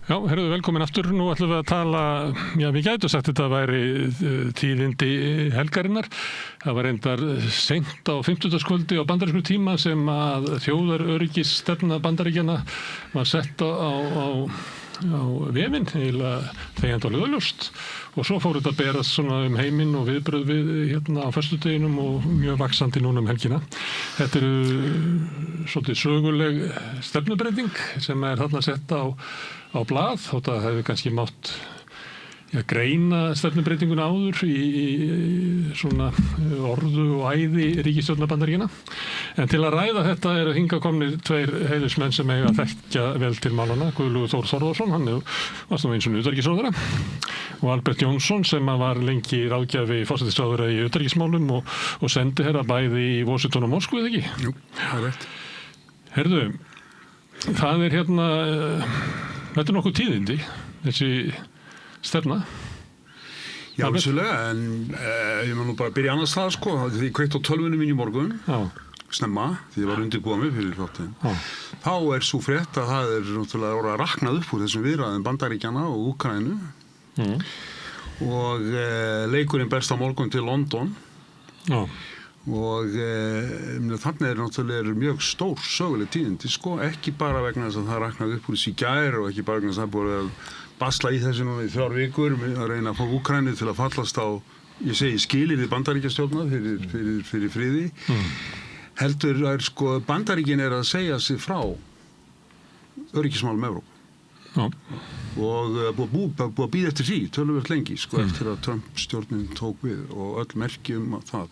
Já, herruðu velkomin aftur. Nú ætlum við að tala, við gætu sagt þetta væri tíðindi helgarinnar. Það var reyndar seint á 50-dagskvöldi á bandarískum tíma sem að þjóðaröryggisstefna Bandaríkjanna var sett á vefinn, eiginlega þegjandi og lögljóst. Og svo fór þetta að berast svona heiminn og viðbrögð við á föstudeginum og mjög vaxandi núna helgina. Þetta svolítið söguleg stefnubreyting sem þarna sett á blað, þótt að það hefði kannski mátt greina stefnubreytinguna áður í svona orðu og æði ríkisstjórnar Bandaríkjanna. En til að ræða þetta hingað komnir tveir heiðursmenn sem eiga að þekkja vel til málanna. Guðlaugur Þór Þórðarson, hann var svona eins og utanríkisráðherra, og Albert Jónsson sem var lengi ráðgjafi forsætisráðherra í utanríkismálum og sendiherra bæði í Washington og Moskvu, eða ekki? Jú, það rétt. Herðu, það þetta nokkuð tíðindi, þessi stefna. Já, vissulega, en ég má nú bara byrja annars það, sko. Því ég kveikt á tölvunum mín í morgun, snemma, því ég var undirbúið mig fyrir þáttinn. Þá sú frétt að það náttúrulega raknað upp úr þessum viðræðum Bandaríkjanna og Úkraínu. Og leikurinn berst á morgun til London. Og þannig náttúrulega mjög stór söguleg tíðindi, sko, ekki bara vegna þess að það raknaði upp úr þessi í gær og ekki bara vegna þess að það búið að basla í þessu núna í 3 vikur að reyna að fá Úkraínu til að fallast á, ég segi, skilyrði Bandaríkjastjórnar fyrir friði. Heldur sko, Bandaríkin að segja sig frá öryggismálum Evrópu. Og búið að bíða eftir því töluvert lengi, sko, eftir að Trump-stjórnin tók við og öll merki það.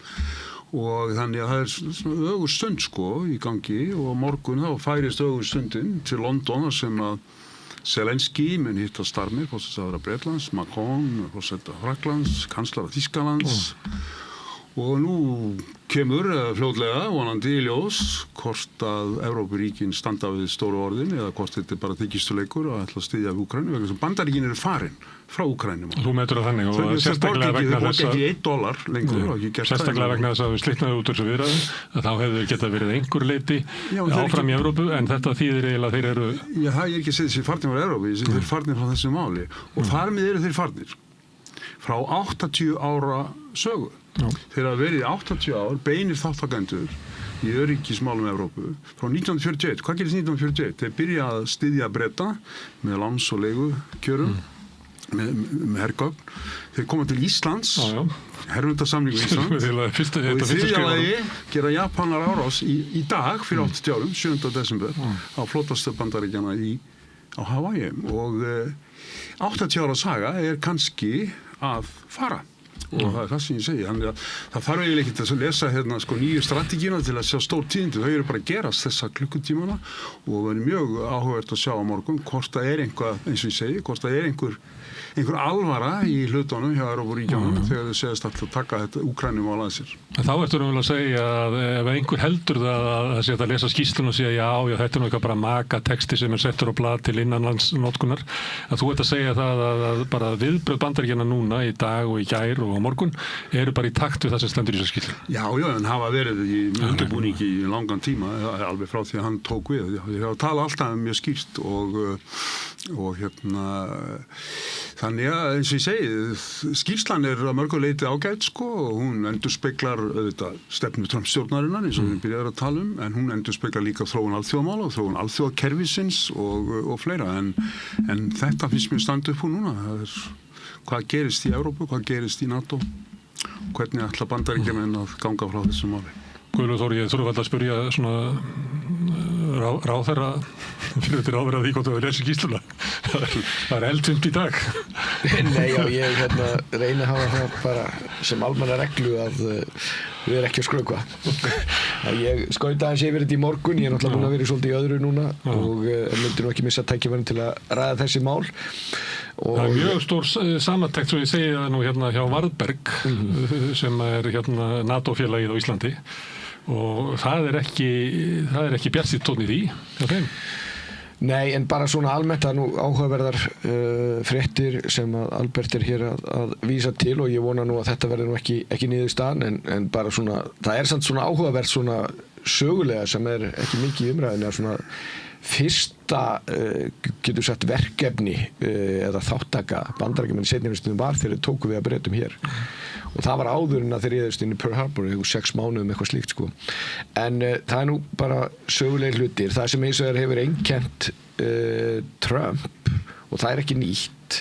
Og þannig að það svona ögurstund, sko, í gangi, og morgun þá færist ögurstundin til London sem að Zelenski mun hitta Starmer, forsætisráðherra Bretlands, Macron, forseti Frakklands, kanslara Þýskalands. Og nú kemur fljótlega vonandi í ljós hvort að Evrópuríkin standa við stóru orðin eða hvort þetta bara þykistuleikur að ætla að styðja við Úkraínu vegna sem Bandaríkin farin frá Úkraínu. Þú metur það þannig og sérstaklega vegna þess að ekki $1 lengur. Sérstaklega vegna þess að við slitnaði út úr þessu viðræðum að þá hefðu getað verið einhver leyti áfram í Evrópu en þetta þýðir eiginlega að þeir eru. Já, það er ekki að segja þessi farnir frá Evrópu, þeir farnir frá þessu máli og þar með þeir farnir frá 80 ára sögu. Þeir hafa verið 80 ár beinir þáttakendur í öryggismálum Evrópu frá 1941. Hvað gerist 1941? Þeir byrja að styðja Breta með láns- og leigukjörum með hergögn. Þeir koma til Íslands, herfundarsamningu Íslands og í þriðja lagi gera Japanar árás í dag fyrir 80 árum, 7. desember á flotastöð Bandaríkjanna á Hawaii og 80 ára saga kannski að fara. Og það það sem ég segi, þannig að það þarf eiginlega ekki að lesa sko nýju strategíuna til að sjá stór tíðindi, þau eru bara að gerast þessa klukkutímana og það er mjög áhugavert að sjá á morgun hvort það eitthvað, eins og ég segi, hvort það einhver alvara í hlutunum hjá Evrópuríkjunum þegar þau segast alltaf að taka þetta Úkraínumál að sér. En þá ertu vel að segja að ef einhver heldur það að sé að lesa skýrsluna og segja já, þetta nú eitthvað bara maka texti sem settur á blað til innanlandsnotkunar, að þú ert að segja það að bara viðbrögð Bandaríkjanna núna í dag og í gær og á morgun eru bara í takt við það sem stendur í þessu skýrslu. Já, en hafa verið í undirbúningi í langan tíma, alveg frá því að hann tók við. Ég hafa talað alltaf mjög skýrt og þannig að eins og ég segi, skýrslan að mörgu leyti ágæt, sko, og hún endurspeglar stefnu Trump-stjórnarinnar eins og við byrjaðum að tala en hún endurspeglar líka þróun alþjóðamála og þróun alþjóðakerfisins og fleira, en þetta finnst mér standa upp úr núna. Hvað gerist í Evrópu, hvað gerist í NATO, hvernig ætla Bandaríkjamenn að ganga frá þessu máli. Guðlaugur Þór, ég þurfa að spyrja svona ráðherra fyrir ráðherra því hvort þú hefur lesið skýrsluna. Það eldfimt í dag. Nei, já, ég reyna að hafa það bara sem almenna reglu að við erum ekki að skrökva. Ég skauta aðeins yfir þetta í morgun, ég náttúrulega búin að vera svolítið í öðru núna og myndi nú ekki missa tækifærin til að ræða þessi mál. Það mjög stór samantekt, svo ég segi það nú hjá Varðberg sem NATO-félagið á Íslandi og það er ekki bjartsýnn tónn í því hjá þeim. Nei, en bara svona almennt að nú áhugaverðar fréttir sem að Albert hér að vísa til og ég vona nú að þetta verði nú ekki niðurstaðan en bara svona, það samt svona áhugaverð svona sögulega sem ekki mikið í umræðinu að svona fyrsta getur sagt verkefni eða þáttaka Bandaríkjamenn í seinni heimsstyrjöldinni var þegar þeir tóku við að Bretum hér og það var áður en að þeir réðust inn í Pearl Harbor 6 mánuðum eitthvað slíkt sko en það nú bara sögulegir hlutir það sem eins og þær hefur einkennt Trump og það ekki nýtt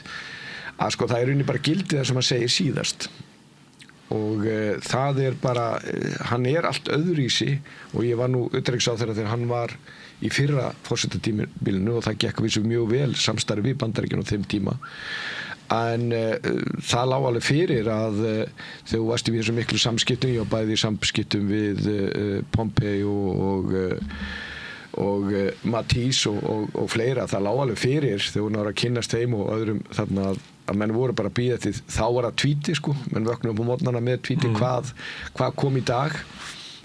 að sko það rauninni bara gildið það sem hann segir síðast og það bara hann allt öðruvísi og ég var nú utanríkisráðherra þegar hann var í fyrra forsetatímabilinu og það gekk að vísu mjög vel samstarfi við Bandaríkin á þeim tíma en það lá alveg fyrir að þegar þú varst í þessum miklu samskiptum ég var bæði í samskiptum við Pompeo og Matisse og fleira það lá alveg fyrir þegar hún var að kynnast þeim og öðrum þarna að menn voru bara að bíða til þá var það tweeti sko menn vöknum upp á morgnana með tweeti hvað kom í dag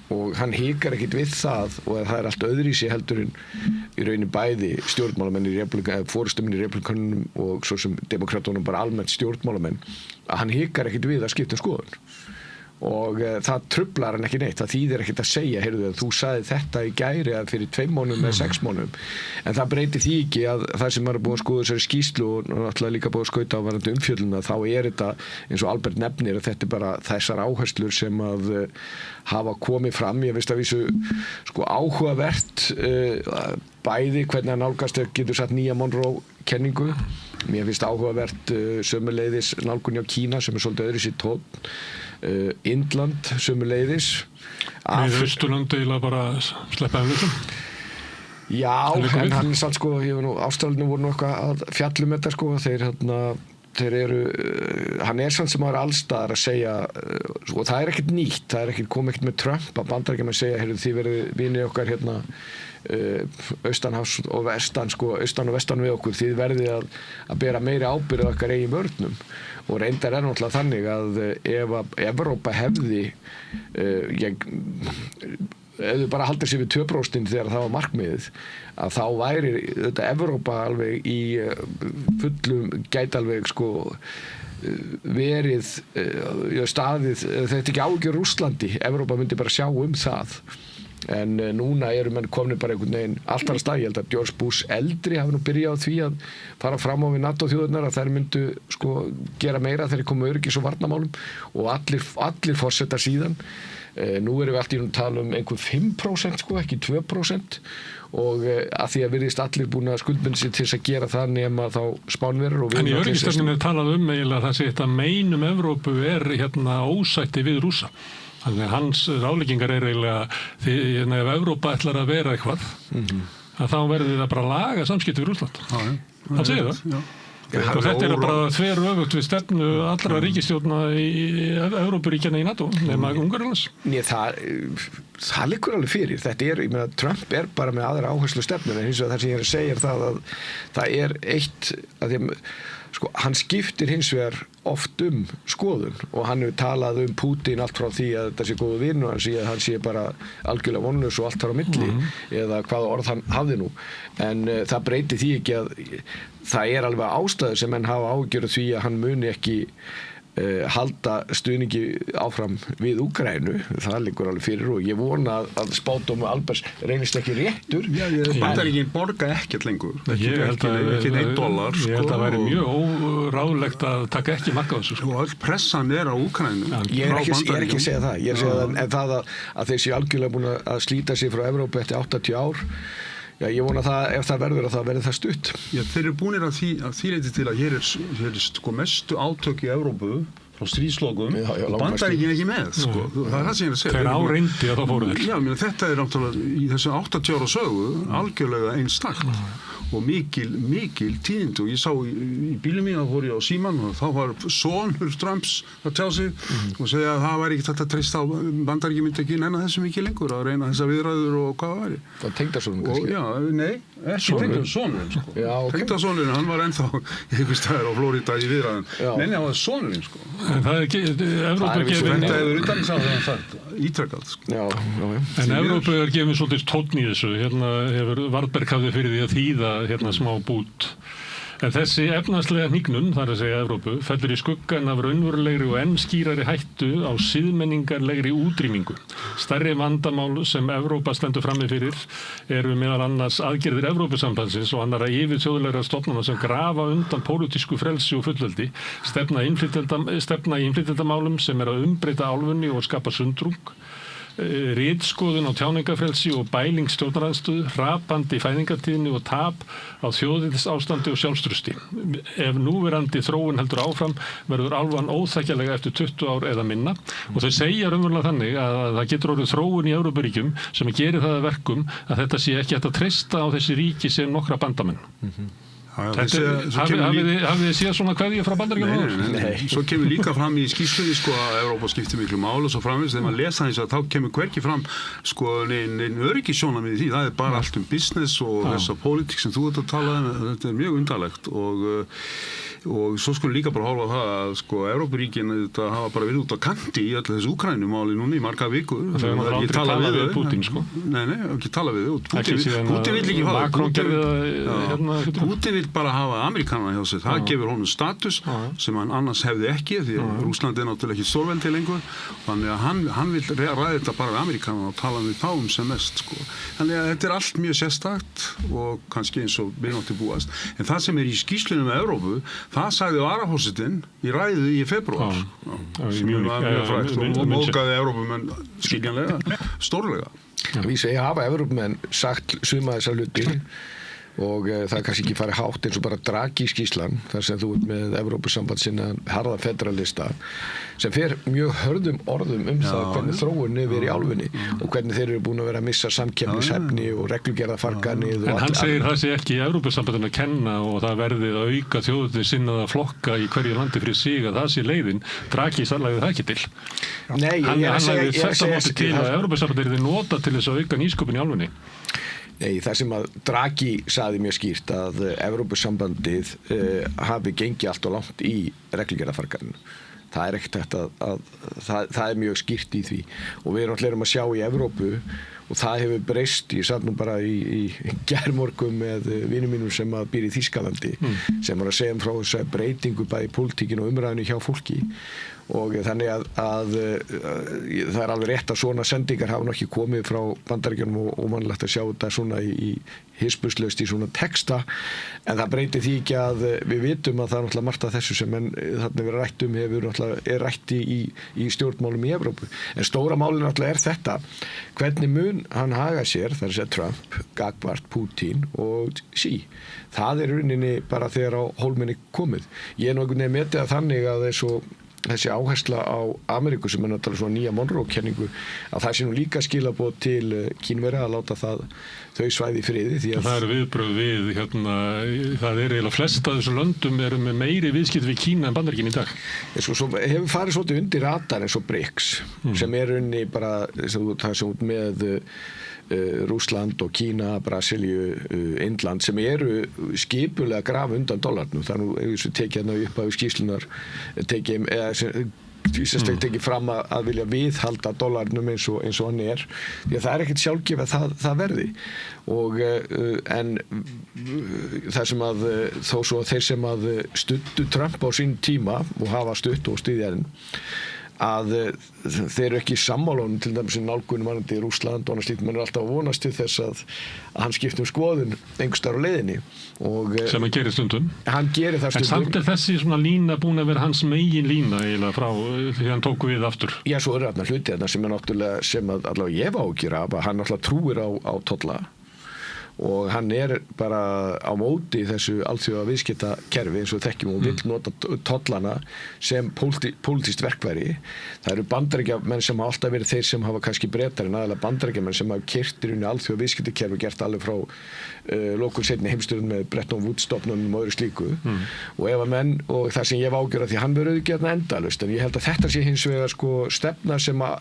og hann hikar ekkert við það og það allt öðruvísi heldur en í rauninni bæði stjórnmálamenn forystumenn í republikanum og svo sem demokratunum bara almennt stjórnmálamenn að hann hikar ekkert við að skipta skoðun og það truflar hann ekki neitt það þýðir ekkert að segja, heyrðu þú sagði þetta í gæri að fyrir 2 mánuðum eða 6 mánuðum en það breytir því ekki að það sem maður er búið að skoða þessari skýrslu og náttúrulega líka búið að skauta á varandi umfjölluna þá þetta eins og Albert nefnir að þetta bara þessar áherslur sem að hafa komið fram ég veist að vísu sko áhugavert bæði hvernig hann nálgast getur satt nýja Monroe-kenningu mér finnst áhugavert sömuleiðis nálgun hjá Kína sem svolítið öðru sér tónn Indland sömuleiðis Austurland eiginlega bara sleppa af hlutum já, en hann samt sko Ástralinu voru nú eitthvað að fjallum þetta sko þeir eru hann samt sem var allstaðar að segja og það ekkert nýtt það kom ekkert með Trump að Bandaríkjamenn segja heyrðu þið verið vinir okkar austanhafs og vestan sko, austan og vestan við okkur þið verðið að bera meiri ábyrgð okkar eigin vörnum og reyndar náttúrulega þannig að ef Evrópa hefði ef þau bara haldir sér við 2% þegar það var markmiðið að þá væri þetta Evrópa alveg í fullum gæti alveg sko verið staðið þetta ekki ágjör Rússlandi Evrópa myndi bara sjá það en núna eru menn komnir bara einhvern veginn alltaf að stað, ég held að George Bush eldri hafi nú byrjað á því að fara fram á við NATO-þjóðirnar að þær myndu sko gera meira þegar þeir komu öryggis- og varnarmálum og allir forsetar síðan nú erum við allt í tala einhver 5% sko, ekki 2% og að því að virðist allir búin að skuldbinda sig til þess að gera það nema þá Spánverjar og en í öryggisstefnunni talað eiginlega það sé þetta meinum Evrópu ósætti við Rússa þannig að hans ráðleggingar eiginlega því ef Evrópa ætlar að vera eitthvað að þá verður það bara að laga samskipti við Rússland hann segir það og þetta bara þveröfugt við stefnu allra ríkisstjórna í Evrópuríkjana í NATO nema Ungverjalands það liggur alveg fyrir þetta ég meina Trump bara með aðra áherslu stefnu en hins vegar það sem ég að segja það að það eitt að því sko, hann skiptir hins vegar oft skoðun og hann hefur talað Putin allt frá því að þetta sé góðu vinn og hann sé bara algjörlega vonlaus og allt þar á milli eða hvaða orð hann hafði nú en það breytir því ekki að það alveg ástæður sem menn hafa ágjörð því að hann muni ekki halda stuðningi áfram við Úkraínu, það liggur alveg fyrir og ég vona að spádómur Albers reynist ekki réttur Bandaríkin borga ekkert lengur ég held að $1 ég held að væri mjög óráðlegt að taka ekki mark á þessu og öll pressan á Úkraínu ég er ekki að segja það ég er að segja en það að þeir séu algjörlega búin að slíta sig frá Evrópu eftir 80 ár já, ég vona það, ef það verður að það verði það stutt. Já, þeir eru búinir að því leyti til að hér sko mestu átök í Evrópu frá stríðslokum og Bandaríkin ekki með, sko. Það það sem ég að segja. Þeir áreyndi að það fóru þeir. Já, þetta náttúrulega í þessu 80 ára sögu algjörlega einstakt og mikil tíðindi og ég sá í bílum mín að fór ég á Síman og þá var sonur Trumps að tjá sig og segja að það væri ekki þetta treyst á Bandaríkin myndi ekki nenna þessu mikið lengur að reyna þessa viðræður og hvað væri. Það tengdasonurinn kannski? Já, nei, ekki tengdasonurinn sko. Já, okay. Tengdasonurinn, hann var ennþá einhvers staðar á Flórída í viðræðum. Nei, hann var sonurinn sko. En það Evrópu þetta hefur utanríkisráðherrann sagt ítrekað sko. Já. En Evrópu gefið svolítið tónn í þessu. Hérna hefur Varberg hafði fyrir því að þýða smá bút En þessi efnahagslega hnignun, þar að segja Evrópu, fellur í skuggan af raunverulegri og enn skýrari hættu á siðmenningarlegri útrýmingu. Stærri vandamál sem Evrópa stendur frammi fyrir eru meðal annars aðgerðir Evrópusambandsins og annarra yfirþjóðlegra stofnana sem grafa undan pólitísku frelsi og fullveldi, stefna í innflytjendamálum sem er að umbreyta álfunni og skapa sundrung, ritskoðun á tjáningafrelsi og bæling stjórnarandstöðu, hrapandi fæðingartíðni og tap á þjóðinsástandi og sjálfstrusti. Ef núverandi þróun heldur áfram verður álfan óþekkjanlega eftir 20 ár eða minna og þau segja raunverulega þannig að það getur orðið þróun í Evrópuríkjum sem gerir það að verkum að þetta sé ekki hægt að treysta á þessi ríki sem nokkra bandamenn. Hafið þið séð svona kveðju frá Bandaríkjunum? Nei. Svo kemur líka fram í skýrslunni að Evrópa skiptir miklu máli og svo framvegis þegar maður lesa þess að þá kemur hvergi fram nein öryggissjónarmið í því, það er bara allt business og þessa pólitík sem þú ert að tala þetta er mjög undarlegt og svo skulum líka bara horfa á það að Evrópuríkin þetta hafa bara verið út á kanti í öllu þessu Úkraínumáli núna í marga vikur. Það er aldrei talað við Putin Nei, ekki tala við Putin vill ekki hafa Putin vill bara hafa Amerikanana hjá sig. Það gefur honum status sem hann annars hefði ekki því að Rússland er náttúrulega ekki stórveldi lengur. Þannig að hann vill ræða þetta bara við Amerikanana og tala við þá sem mest Þannig að þetta er allt mjög sérstakt og kannski eins og við náttúrulega búast. En það sem er í skýrslunum með Evrópu það sagði varaforsetinn í ræðu í febrúar sem var mjög frægt og mókaði Evrópumenn skiljanlega, stórlega. Við segja hafa Evrópumenn sagt suma þessar hluti og það er kannski ekki farið hátt eins og bara Draghi skýrslan þar sem þú ert með Evrópusamband sinna harða federalista sem fer mjög hörðum orðum það hvernig þróun er verið í álfunni og hvernig þeir eru búin að vera að missa samkeppnishæfni og reglugerðarfarganir En hann segir það sé ekki Evrópusambandinu að kenna og það verðið að auka þjóðinni sinnaða flokka í hverju landi fyrir sig að það sé leiðin Draghi lagði það ekki til Nei, hann lagði þetta móti til að Evrópusambandinu nota til þess að auka nýsköpun í álfunni Nei, það sem að Draghi sagði mjög skýrt að Evrópusambandið hafi gengið allt og langt í reglugerðarfarganinu. Það er ekkert það er mjög skýrt í því og við erum að sjá í Evrópu og það hefur breyst, ég satt nú bara í gærmorgun með vinum mínum sem að býr í Þýskalandi sem var að segja frá þess að breytingu bæði í pólitíkinu og umræðinu hjá fólki og þannig að það er alveg rétt að svona sendingar hafa ekki komið frá Bandaríkjunum og mannlegt að sjá þetta svona í hispurslaust í svona texta en það breytir því ekki að við vitum að það er náttúrulega margt af þessu sem þarna verið rætt hefur náttúrulega er rætt í stjórnmálum í Evrópu en stóra málin náttúrulega er þetta hvernig mun hann haga sér þar að segja Trump, gagnvart Putin og Xi það er rauninni bara þegar á hólminni komið ég er nú einhvern veginn metið að þannig að þessi áhersla á Ameríku sem er náttúrulega svona nýja Monroe-kenningu að það sé nú líka skilaboð til Kínverja að láta þau svæði í friði því að það eru viðbrögð við það er eiginlega flest af þessum löndum eru með meiri viðskipti við Kína en Bandaríkin í dag svo hefur farið svolítið undir radar eins og BRICS sem er unni bara það sem út með Rússland og Kína, Brasilíu, Indland sem eru skipulega graf undan dollarnum. Það er nú eins og tekið hérna upp af skýrslunar tekið fram að vilja viðhalda dollarnum eins og hann er. Því að það er ekkert sjálfgefið að það verði. Og en það sem að þó svo þeir sem að studdu Trump á sín tíma og hafa stutt og styðjarinn að þeir eru ekki sammálunum til dæmis í nálgunum varðandi Rússland og annars slíkt, menn er alltaf að vonast til þess að hann skipti skoðun einhvers staðar á leiðinni og sem hann gerir stundum hann gerir það stundum en samt er þessi svona lína búin að vera hans megin lína eiginlega frá því hann tók við aftur Já, svo eru þarna hluti þarna sem er náttúrulega sem að allavega ég ágjur af að hann náttúrulega trúir á tolla og hann er bara á móti þessu alþjóða viðskiptakerfi eins og þekkjum og vill nota tollana sem pólitískt verkværi. Það eru Bandaríkjamenn sem hafa alltaf verið þeir sem hafa kannski Bretar en aðalega Bandaríkjamenn sem hafa keyrt í rauninni alþjóða viðskiptakerfi og gert alveg frá lokun seinni heimsstyrjöld með Bretton Woods stofnunum og öðru slíku og ef að menn og það sem ég hef ágjörð því hann verður ekki hérna endalaust en ég held að þetta sé hins vegar stefna sem að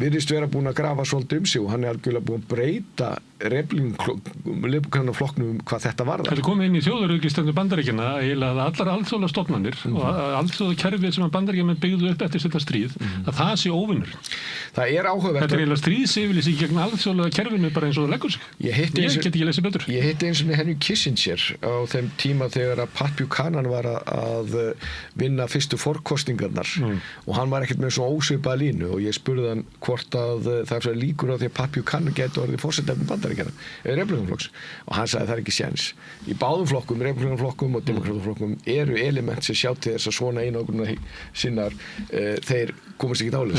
virðist vera búin að grafa svolítið sig og hann er algjörlega búin að breyta republikanaflokknum hvað þetta varðar. Þetta komið inn í þjóðaröryggisstefnu Bandaríkjanna eiginlega að allar alþjóðlegar stofnanir og alþjóðakerfið sem Bandaríkjamenn byggðu upp eftir þetta stríð að það sé óvinnur. það áhugavert. Þetta eiginlega stríðsyfirlýsing gegn alþjóðlega kerfinu bara eins og það leggur sig. Ég get ekki lesið betur. Ég hitti eins og Henry Kissinger á þeim tíma þegar að Pat Buchanan var að vinna fyrstu forkostingarnar og hann var ekkert með svo ósvipaða línu og ég spurði hann hvort að það er líkur á því að Pat Buchanan geti orðið forsetafni Bandaríkjanna eða repúblikaflokks og hann sagði það er ekki séns. Í báðum flokkum, repúblikaflokkum og demokrataflokkum eru element sem sjá til þess að svona einangrunar sinnar þeir komast ekki dálega.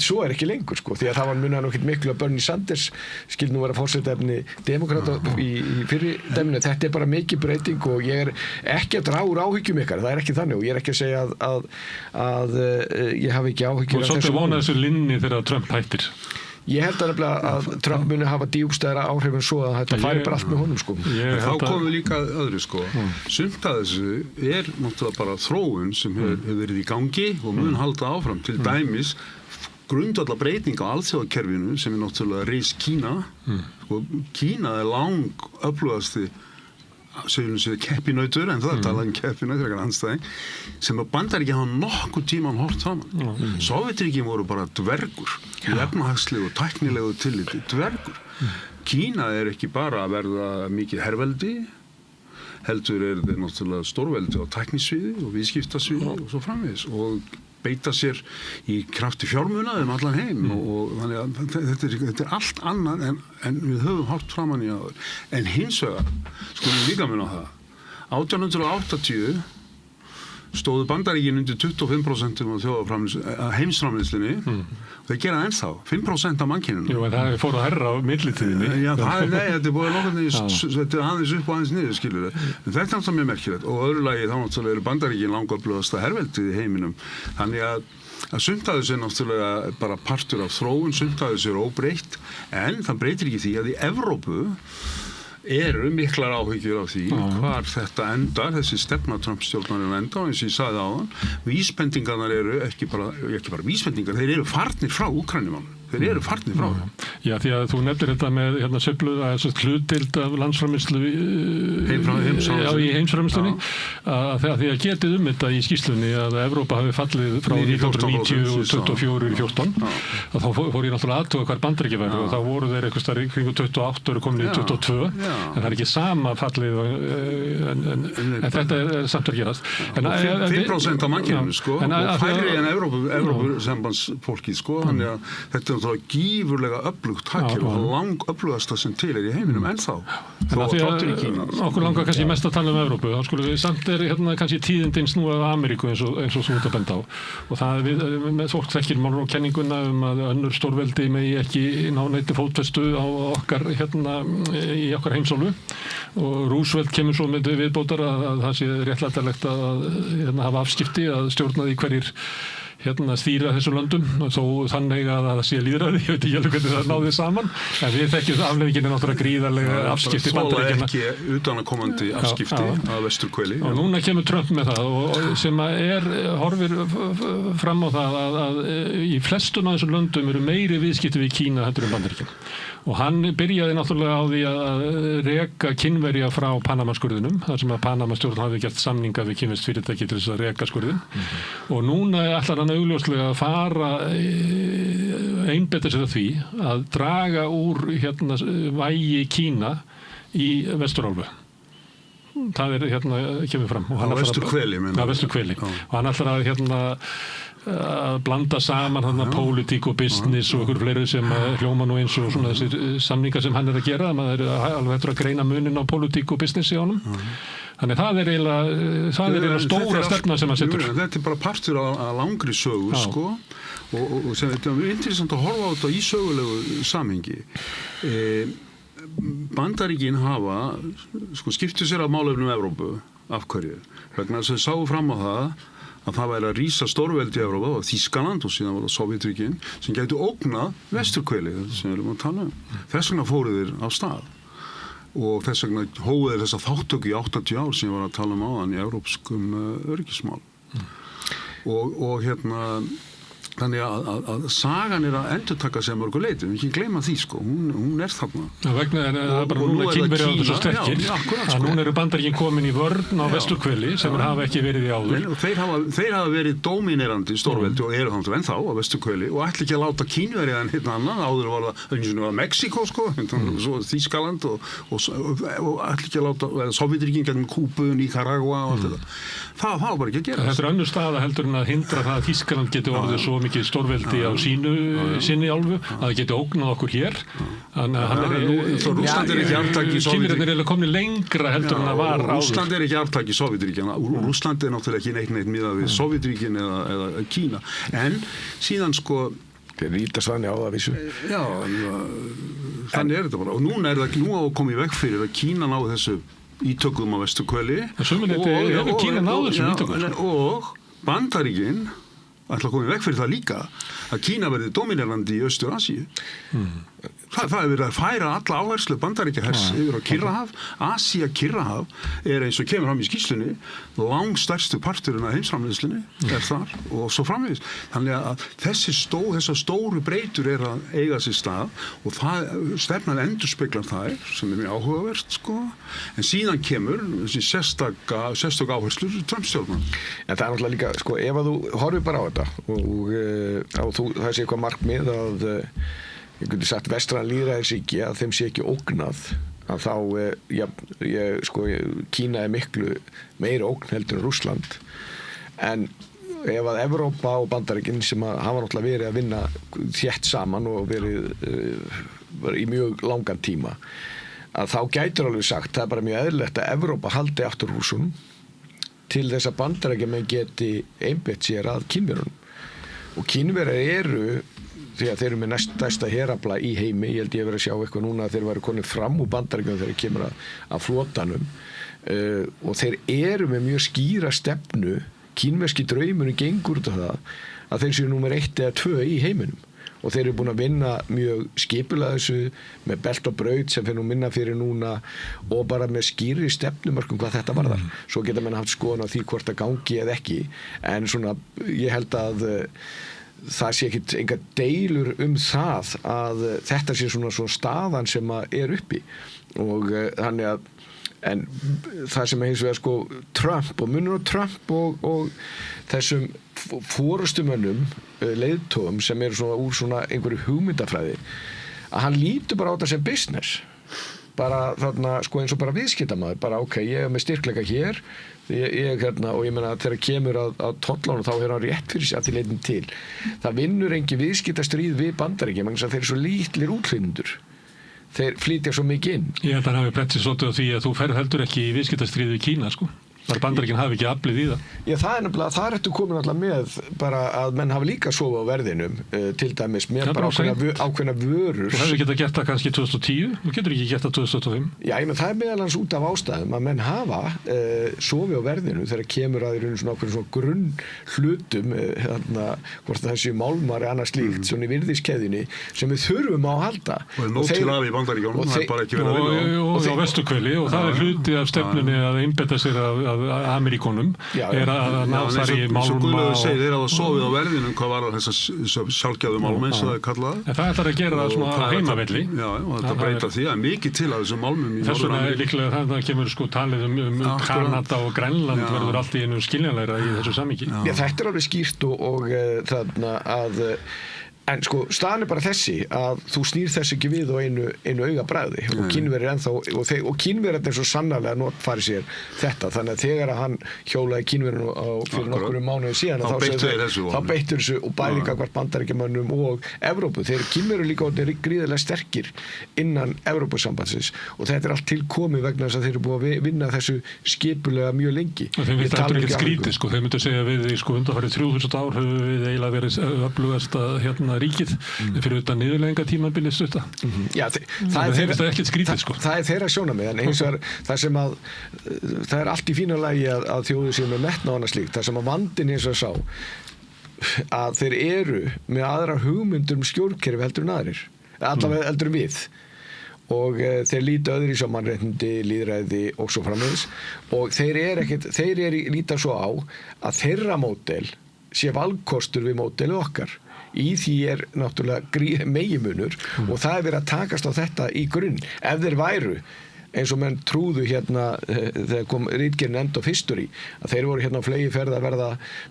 Svo er ekki lengur sko, því að það var munið nokkið miklu að Bernie Sanders skil nú vera forsetafni demokrata í fyrri dæminu. Þetta er bara mikið breyting og ég er ekki að draga úr áhyggjum ykkar, það er ekki þannig og ég er ekki að segja að ég hafi ekki áhyggjur af þessu. Og svolítið vona þessu linni þegar Trump hættir. Ég held að Trump muni hafa djúpstæðara áhrifin svo að þetta færi bara allt með honum sko. Þá komum við líka öðru sko. Sumt að þessu er náttúrulega bara þróun sem hefur verið í gangi og mun halda áfram til dæmis grundvallar breyting á alþjóðakerfinu sem er náttúrulega reis Kína. Kína er lang öflugasti segjum við keppinautur, en það talað keppinautur, eitthvað anstæðing, sem að Bandaríkjunum hafa nokkuð tíman hort saman. Sovétríkin voru bara dvergur, í efnahagslegu og tæknilegu tilliti, dvergur. Kína er ekki bara að verða mikið herveldi, heldur er þeir náttúrulega stórveldi á tæknisviði og viðskiptasviði og svo framvegis og beita sér í krafti fjármuna allan heim og þannig að þetta er allt annað en við höfum hort framan í áður. En hins vegar, skulum líka minna á það, 1880 stóðu Bandaríkin undir 25% af heimsframleiðslunni og þeir gera ennþá 5% af mannkyninu. Jú, en það fór að herra á millitíðinni. Já, þetta er búið þetta er aðeins upp og aðeins niður, skilur þið. En þetta er náttúrulega mjög merkilegt og öðru lagi þá náttúrulega eru Bandaríkin langöflugasta herveldið í heiminum. Þannig að sumt af þessu er náttúrulega bara partur af þróun, sumt af þessu er óbreytt, en það breytir ekki því að í Evrópu eru miklar áhyggjur af því hvar þetta endar, þessi stefna Trump-stjórnarinn enda og eins og ég sagði áðan, vísbendingarnar eru ekki bara vísbendingar, þeir eru farnir frá Úkraínumálinu. Þeir eru farnir frá. Já, því að þú nefnir þetta með sveifluð að hlutdeild af landsframleiðslu í heimsframleiðslunni því að getið þetta í skýrslunni að Evrópa hafi fallið frá 1990 og 24 í 14 þá fór ég náttúrulega aðtuga hvar Bandaríkjunum væru og þá voru þeir eitthvað starf kring 28 og komin í 22 en það er ekki sama fallið en þetta er samt að gerast. 5% af mannkyninu sko og færri en Evrópusambandsfólkið sko þannig að þetta gífurlega öflugt hagkerfi og það lang öflugasta sem til í heiminum ennþá. Þó að þáttur í Kína. Okkur langar kannski mest að tala Evrópu. Þá skulum við samt kannski tíðindin snúið af Ameríku eins og þú ert að benda á. Og það með fólk þekkir Monroe-kenninguna að önnur stórveldi megi ekki ná neyti fótfestu á okkar í okkar heimsálfu. Og Roosevelt kemur svo með viðbótar að það sé réttlætanlegt að hafa afskipti að stjórna því hverjir stýra þessum löndum og þó þannig að það sé lýðræði, ég veit ekki alveg hvernig það náði saman en við þekkjum afleiðinginni náttúrulega gríðarlega afskipti Bandaríkjanna. Svo ekki utanakomandi afskipti af vesturhveli. Og núna kemur Trump með það og sem horfir fram á það að í flestum af þessum löndum eru meiri viðskipti við Kína heldur en Bandaríkjanna. Og hann byrjaði náttúrulega á því að reka Kínverja frá Panama-skurðinum, þar sem að Panama-stjórn hafi gert samninga við kínverskt fyrirtæki til þess að reka skurðin. Og núna ætlar hann augljóslega að fara einbeita sér að því að draga úr vægi Kína í Vesturálfu. Það kemur fram. Á Vesturhveli, meina. Á Vesturhveli. Og hann ætlar að blanda saman pólitík og business og ykkur fleiri sem hljóma nú eins og svona þessir samningar sem hann að gera. Maður alveg hættur að greina munin á pólitík og business í honum. Þannig það er eiginlega stóra stefna sem hann setur. Þetta er bara partur af langri sögu, sko. Og sem þetta er interessant að horfa á þetta í sögulegu samhengi. Bandaríkin hafa skiptu sér af málefnum Evrópu. Af hverju? Vegna þess að sáu fram á það væri að rísa stórveldi í Evrópa og Þýskaland og síðan var það Sovétríkin sem gætu ógnað vesturhveli sem við erum að tala Þess vegna fóru þeir af stað og þess vegna hófu þeir þessa þáttöku í 80 ár sem ég var að tala áðan í evrópskum öryggismál. Og Þannig að sagan að endurtaka sig að mörgu leyti, við ekki gleyma því sko, hún þarna. Vegna það bara núna Kínverjar á þessu sterkir, að núna eru Bandaríkin komin í vörn á vesturhveli sem hafa ekki verið í áður. Þeir hafa verið dóminerandi stórveldi og eru þannig ennþá á vesturhveli og ætla ekki að láta Kínverja en hérna annan, áður var það Mexíkó sko, svo Þýskaland og ætla ekki að láta Sovétríkin gegnum Kúbu, Níkaragva og allt þetta. Það var bara ekki að gera. Þetta önnur staða heldur en að hindra það að Þýskaland geti orðið svo mikið stórveldi á sinni álfu að það geti ógnað okkur hér. Þannig að Rússland ekki arftaki Kínverjarnir eru komin lengra heldur en það var áður. Rússland ekki arftaki Sovétríkjanna. Rússland náttúrulega ekki neitt miðað við Sovétríkin eða Kína. En síðan sko þeir rýta svanni á það vísu. Já, þannig þetta bara. Og núna á að koma í veg fyrir að Kína náðu þessu ítökum á vesturhveli og Bandaríkin ætla að koma í veg fyrir það líka að Kína verði dominerandi í Austur-Asíu. Það verið að færa alla áherslu Bandaríkjahers yfir á Kyrrahaf. Asía-Kyrrahaf eins og kemur fram í skýrslunni langstærstu parturinn af heimsframleiðslunni þar og svo framvegis. Þannig að þessar stóru breytur að eiga sér stað og stefnan endurspeglar það sem mjög áhugavert sko. En síðan kemur þessi sérstök áherslu Trump-stjórnar. En það náttúrulega líka, sko, ef að þú horfir bara á þetta og það sé eitthvað markmið að ég geti sagt vestræn lýðræðisríki að þeim sé ekki ógnað að þá Kína miklu meira ógn heldur en Rússland en ef að Evrópa og Bandaríkin sem hafa náttúrulega verið að vinna þétt saman og verið í mjög langan tíma að þá gætur alveg sagt það bara mjög eðlilegt að Evrópa haldi aftur Rússunum til þess að Bandaríkjamenn geti einbeitt sér að Kínverjunum og Kínverjar eru því að þeir eru með næststærsta herafla í heimi, ég held ég verið að sjá eitthvað núna að þeir væru konið fram úr Bandaríkjunum þegar kemur að flotanum og þeir eru með mjög skýra stefnu, kínverski draumurinn gengur út af það að þeir séu númer 1 eða 2 í heiminum og þeir eru búin að vinna mjög skipulega þessu með belt og braut sem fyrir nú minna fyrir núna og bara með skýri stefnumarkum hvað þetta varðar. Svo geta menn haft skoðun á því hvort það gangi eða ekki en svona ég held að það sé ekkit enga deilur það að þetta sé svona staðan sem uppi og þannig að en það sem hins vegar sko Trump og munur á Trump og þessum forystumönnum leiðtogum sem eru svona úr svona einhverju hugmyndafræði að hann lítur bara á þetta sem business bara þarna sko eins og bara viðskiptamaður bara ok, ég með styrkleika hér og ég meina þegar kemur að tollunum þá hann rétt fyrir sig að því leitin til það vinnur engin viðskiptastríð við Bandaríkjum vegna þess að þeir eru svo lítlir útflytjendur þeir flytja svo mikið inn Ég held að hann hafi brett sig svolítið á því að þú ferð heldur ekki í viðskiptastríð við Kína sko þar Bandaríkin hafi ekki aflið í það Já, það nefnilega, það ertu komin alltaf með bara að menn hafi líka sofa á verðinum til dæmis með bara ákveðna vörur Þú hefði getað gert það kannski 2010 þú getur ekki gert það 2025 Já, ég menn það meðal hans út af ástæðum að menn hafa sofi á verðinu þegar kemur að í rauninu svona ákveðin svona grunn hlutum hvort það séu málmar eða annað slíkt svona í virðiskeðjunni sem við þurfum á að halda og nótil af í Bandaríkjunum það bara ekki verið að vinna og á vesturhveli og það hluti af stefnunni að einbetta sér að Ameríkonum að ná þar í málma og þeir hafa sofið á verðinum hvað var þess sjálfgæðu málma eins og það kallað það ætlar að gera það svona heimavelli og þetta breyta því að mikið til að þessum málmum þess vegna líklega það kemur sko talið Kanada og Grænland verður allt í einu skiljanlegra í þessu samhengi Þetta alveg skýrt og þarna að En sko, staðan bara þessi að þú snýr þess ekki við á einu augabragði og Kínverjar ennþá og Kínverjar er svo sannarlega notfæri sér þetta þannig að þegar að hann hjólaði Kínverjum fyrir nokkrum mánuði síðan þá beittur þessu og bæði gagnvart Bandaríkjamönnum og Evrópu þeir Kínverjar líka orðnir gríðarlega sterkir innan Evrópusambandsins og þetta allt tilkomið vegna þess að þeir eru búið að vinna þessu skipulega mjög lengi og þeim finnst þetta ekkert skrítið sko þeir myndu segja við sko undanfarið 3000 ár höfum við eiginlega verið öflugasta ríkið fyrir þetta niðurlegginga tímabili stutta. Já, það er ekkert skrítið sko. Það er þeirra sjónarmið en eins og það sem að það allt í fína lagi að þjóðir séu með metna og annað slíkt. Það sem að vandinn eins og sá að þeir eru með aðra hugmyndur stjórnkerfi heldur en aðrir. Allavega heldur en við. Og þeir líta öðru í svo mannréttindi, lýðræði og svo framvegis og þeir líta svo á að þeirra módel sé valkostur við módelið okkar í því náttúrulega meginmunur og það verið að takast á þetta í grunn. Ef þeir væru eins og menn trúðu þegar kom ritgerðin End of History að þeir voru á fleygiferð að verða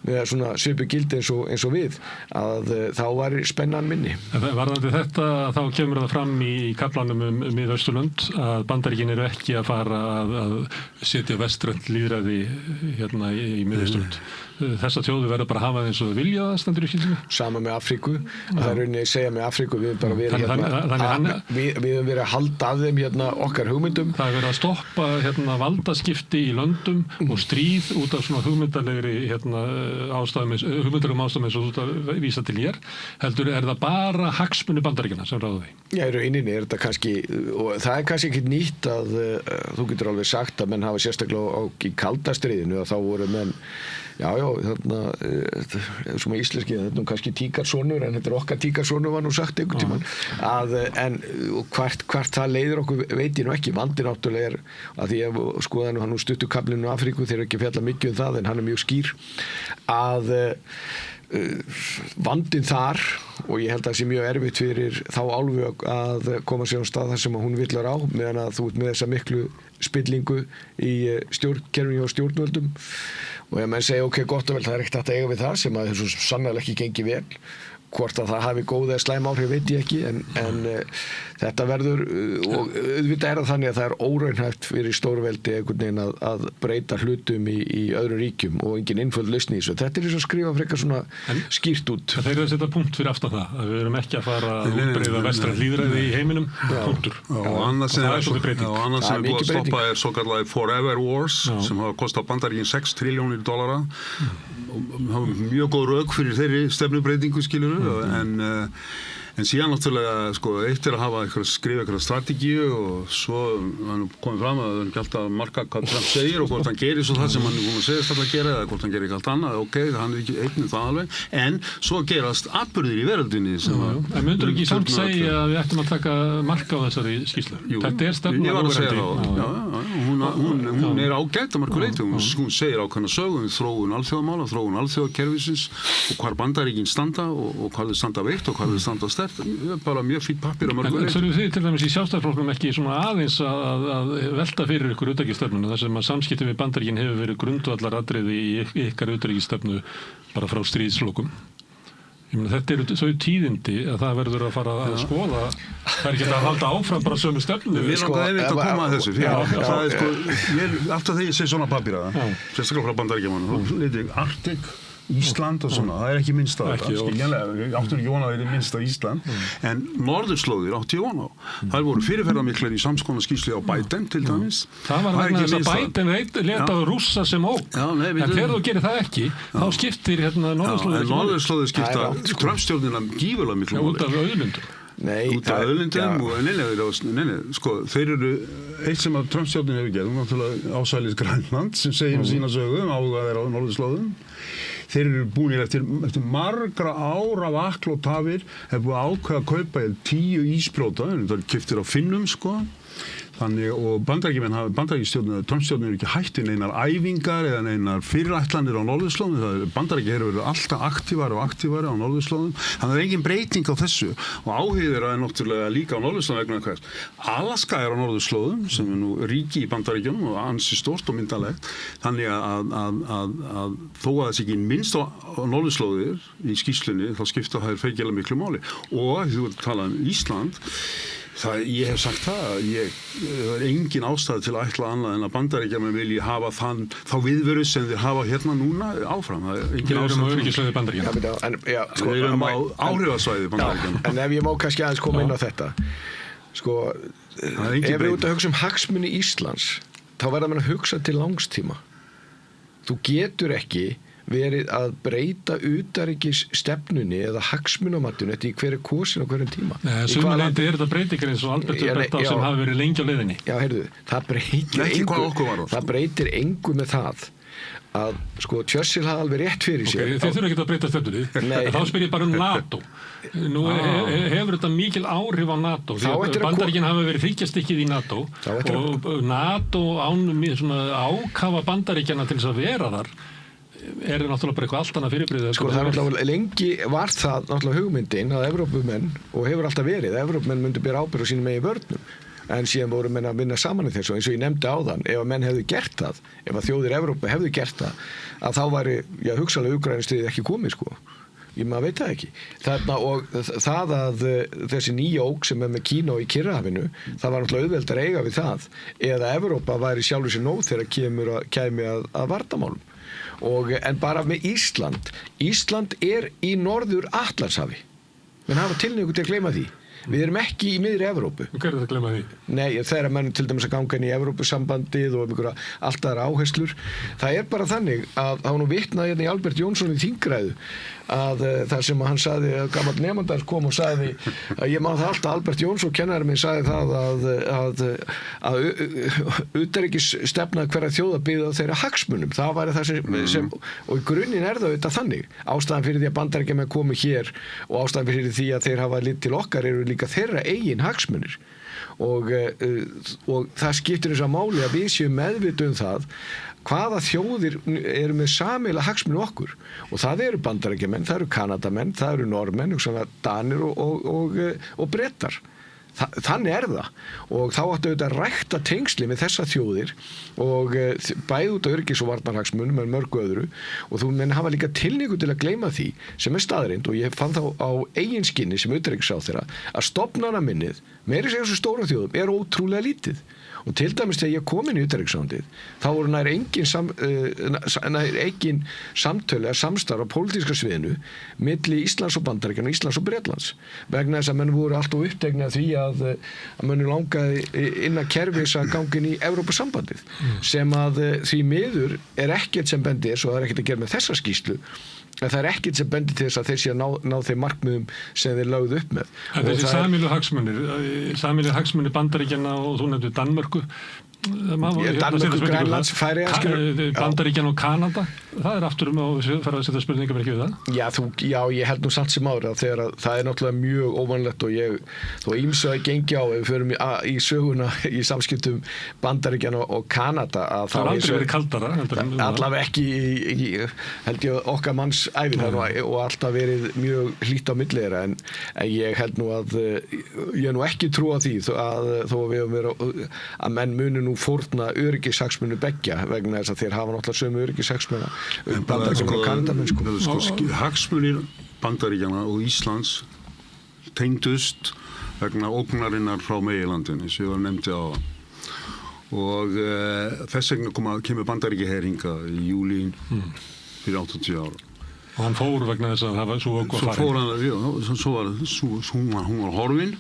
með svona svipuð gildi eins og við að þá var spennan minni. Varðandi þetta þá kemur það fram í kaflanum Mið-Austurlönd að Bandaríkin eru ekki að fara að setja vestrænt lýðræði í Mið-Austurlönd. Þessa þjóðu verður bara að hafa það eins og þau vilja það stendur í skýrslunni. Sama með Afríku. Það er rauninni að segja með Afríku við bara verið við höfum verið að halda að þeim okkar hugmyndum. Það er verið að stoppa valdaskipti í löndum og stríð út af svona hugmyndalegri hugmyndalegum ástæðum eins og út að vísa til hér. Heldur það bara hagsmuni Bandaríkjanna sem ráða því? Já, í rauninni þetta kannski, og það er kannski ekki nýtt að þú getur alveg sagt að menn hafa sérstaklega í kalda stríðinu að þá voru menn sem að íslenski kannski tíkarsonur, en þetta okkar tíkarsonur var nú sagt einhvern tímann en hvert það leiðir okkur veit ég nú ekki. Vandinn náttúrulega að því að skoða hann stuttu kaflinu Afríku, þeir eru ekki fjalla mikið það en hann er mjög skýr að vandinn þar og ég held að það sé mjög erfitt fyrir þá álfu að koma sér á stað þar sem að hún villar á meðan að þú ert með þessa miklu spillingu í stjórnkerfinu og stjórnvöldum og ef menn segja ok, gott og vel, það er ekkert hægt að eiga við það sem að þessu sannarlega ekki gengi vel. Hvort að það hafi góð eða slæm áhrif veit ég ekki en þetta verður og auðvitað það þannig að það er óraunhæft fyrir stórveldi einhvern veginn að breyta hlutum í öðrum ríkjum og engin einföld lausn í þessu. Þetta er eins og skrifa frekar svona skýrt út. Þeir eru að setja punkt fyrir aftan það að við erum ekki að fara að útbreiða vestrænt lýðræði í heiminum. Punktur. Og annars sem er búið að stoppa er svokallaði Forever Wars sem hafa kostað Bandaríkin $6 triljónir og hafa mjög góð rök fyrir þeirri stefnubreytingu skilur en síðan náttúrulega eitt er að skrifa eitthvað strategíu og svo hann komið fram að það er ekki alltaf að marka hvað Trump segir og hvort hann gerir svo það sem hann er búin að segja alltaf að gera eða hvort hann gerir eitthvað allt annað, ok, hann er ekki einn það alveg, en svo gerast atburðir í veröldinni sem en myndur ekki samt segja að við ættum að taka marka á þessari skýrslu? Þetta er stefna ég var að segja það, hún er ágætt að margur leyti, hún segir ákveðna sögu um þróun alþjóðamála, þróun alþjóðakerfisins og hvar Bandaríkin standa og hvar þau standa veikt og hvar þau standa sterkt. Bara mjög fínn pappír að mörgu leyti. En þurfið þið til dæmis í Sjálfstæðisflokknum ekki svona aðeins að velta fyrir ykkur utanríkisstefnuna þar sem að samskipti við Bandaríkin hefur verið grundvallaratriði í ykkar utanríkisstefnu bara frá stríðslokum? Ég meina þetta eru þau tíðindi að það verður að fara að skoða. Það er ekki að halda áfram bara sömu stefnu. Við langaði að koma að þessu. Það er alltaf þegar ég sé svona pappíra, sérstaklega frá Bandaríkjamönnum, þá leit ég Arctic Ísland og svona, það er ekki minnst á þetta skiljanlega, ég áttu ekki vona að það er minnst á Ísland en norðurslóðir áttu ég vona á það voru fyrirferðarmiklar í samskonar skýrslu á Biden til dæmis það var vegna þess að Biden letaði Rússa sem ógn en þegar þú gerir það ekki þá skiptir norðurslóðir skipta Trump-stjórnina gífurlega miklu út af auðlundum út af auðlundum og þeir eru eitt sem að Trump-stjórnin hefur gert náttúrulega ásælis Grænland sem segir sína sögu áhuga þeirra á norðurslóðum. Þeir eru búinir eftir margra ára vakl og tafir hefur búið að ákveða að kaupa 10 ísbrjóta, það er keyptir á Finnum Þannig, og Bandaríkjastjórnin, Trump-stjórnin eru ekki hætt í neinar æfingar eða neinar fyrirætlanir á norðurslóðum. Bandaríkjastjórnin hefur verið alltaf aktívari á norðurslóðum. Þannig að það er engin breyting á þessu. Og áhugir er náttúrulega líka á norðurslóðum vegna hvers. Alaska er á norðurslóðum, sem er nú ríki í Bandaríkjunum og ansi stórt og myndalegt. Þannig að þó að þessi ekki minnst á norðurslóðir í skýrslunni, þá skipta það feikjala miklu máli. Og þú talar um Ísland. Ég hef sagt það er engin ástæða til að ætla annað en að Bandaríkjamenn vilji hafa þá viðveru sem þeir hafa hérna núna áfram. Það er engin ástæða. Við erum á öryggisvæði Bandaríkjanna. Við erum á áhrifasvæði Bandaríkjanna. En ef ég má kannski aðeins koma inn á þetta. Ef við út að hugsa um hagsmuni Íslands, þá verða mann að hugsa til langstíma. Þú getur ekki verið að breyta utanríkisstefnunni eða hagsmunamatinu eftir í hverju kosin á hverjum tíma. Sumaleiti er þetta breytingar eins og Albertur bent á sem hafi verið lengi á leiðinni. Já, heyrðu, það breytir engu með það að Churchill hafði alveg rétt fyrir sér. Þeir þurfa ekki að breyta stefnunni. Þá spyr ég bara um NATO. Nú hefur þetta mikil áhrif á NATO. Bandaríkin hafa verið þriggjastykkið í NATO og NATO án ákafa Bandaríkjana til þess að vera þar náttúrulega bara eitthvað allt annað fyrirbrigði. Sko það er náttúrulega lengi var það náttúrulega hugmyndin að Evrópumenn, og hefur alltaf verið, að Evrópumenn myndu bera ábyrgð á sínum eigin vörnum. En síðan voru menn að vinna saman í þessu, eins og ég nefndi áðan, ef að menn hefðu gert það, ef að þjóðir Evrópu hefðu gert það, að þá væri, hugsanlega Úkraínustríðið ekki komið, sko. Maður veit það ekki. Þarna, og það að þessi nýja ógn sem með Kína í Kyrrahafinu, það var náttúrulega auðvelt að eiga við það, eða Evrópa væri sjálfur sér nóg þegar kæmi að varnarmálum. En bara með Ísland í Norður Atlantshafi. Menn hafa tilhneigingu til að gleyma því. Við erum ekki í miðri Evrópu. Hvað það að glemma því? Nei, þegar menn til dæmis að ganga inn í Evrópusambandið og einhverja allt aðra áherslur. Það er bara þannig að það var nú vitnað hérna í Albert Jónsson í þingræðu að þar sem hann sagði að gamall nemandar kom og sagði að ég man það alltaf Albert Jónsson kennari minn sagði það að utanríkisstefna hverja þjóða byggði á þeirra hagsmunum. Það væri það sem og í grunninn það auðvitað þannig. Ástæðan fyrir því að Bandaríkjamenn komu hér og ástæðan fyrir því að þeir hafa lit til okkar eru líka þeirra eigin hagsmunir. Og það skiptir þess að máli að við séum meðvituð það hvaða þjóðir eru með sameiginlega hagsmuni okkur og það eru Bandaríkjamenn, það eru Kanadamenn, það eru Norðmenn, Danir og Bretar. Þannig það og þá áttu auðvitað að rækta tengsli með þessa þjóðir og bæði út af öryggis- og varnarhagsmunum með mörgu öðru og þú menn hafa líka tilhneigingu til að gleyma því sem staðreynd og ég fann þá á eigin skinni sem utanríkisráðherra að stofnanaminnið meira segja svo stóra þjóðum er ótrúlega lítið. Og til dæmis þegar ég kom inn í utanríkisráðuneytið þá voru nær engin samtölu eða samstarf á pólitíska sviðinu milli Íslands og Bandaríkjanna, Íslands og Bretlands vegna þess að menn voru alltaf uppteknir af því að menn langaði innan kerfis að ganga inn í Evrópusambandið sem að því miður er ekkert sem bendir svo það er ekkert að gera með þessa skýrslu en það er ekkert sem bendir til þess að þeir sé að ná þeim markmiðum sem þeir lögðu upp með. Þessi sameiginlegu hagsmunir Bandaríkjanna og þú nefndir Danmörku Danmörku, Grænlands, Færeyjar Bandaríkjanna og Kanada það er aftur að fara að setja spurningamerki við það Já, ég held nú samt sem ára þegar það er náttúrulega mjög óvanlegt og þó ýmsu að gengi á ef við förum í söguna í samskiptum Bandaríkjanna og Kanada að það aldrei verið kaldara allavega ekki held ég okkar manns ævi þar og alltaf verið mjög hlýtt á milli þeirra en ég held nú að ég nú ekki trúa því að þó að við höfum verið að menn muni nú fórna öryggishagsmuni beggja vegna þess að þeir hafa náttúrulega sömu öryggishagsmuna Bandaríkjanna og Kanadamenn Hagsmunir Bandaríkjanna og Íslands tengdust vegna ógnarinnar frá meginlandinu sem ég nefndi á og þess vegna kemur Bandaríkjaher hingað í júlí fyrir 80 ára og hann fór vegna þess að það var svo okkur að fara hún var horfin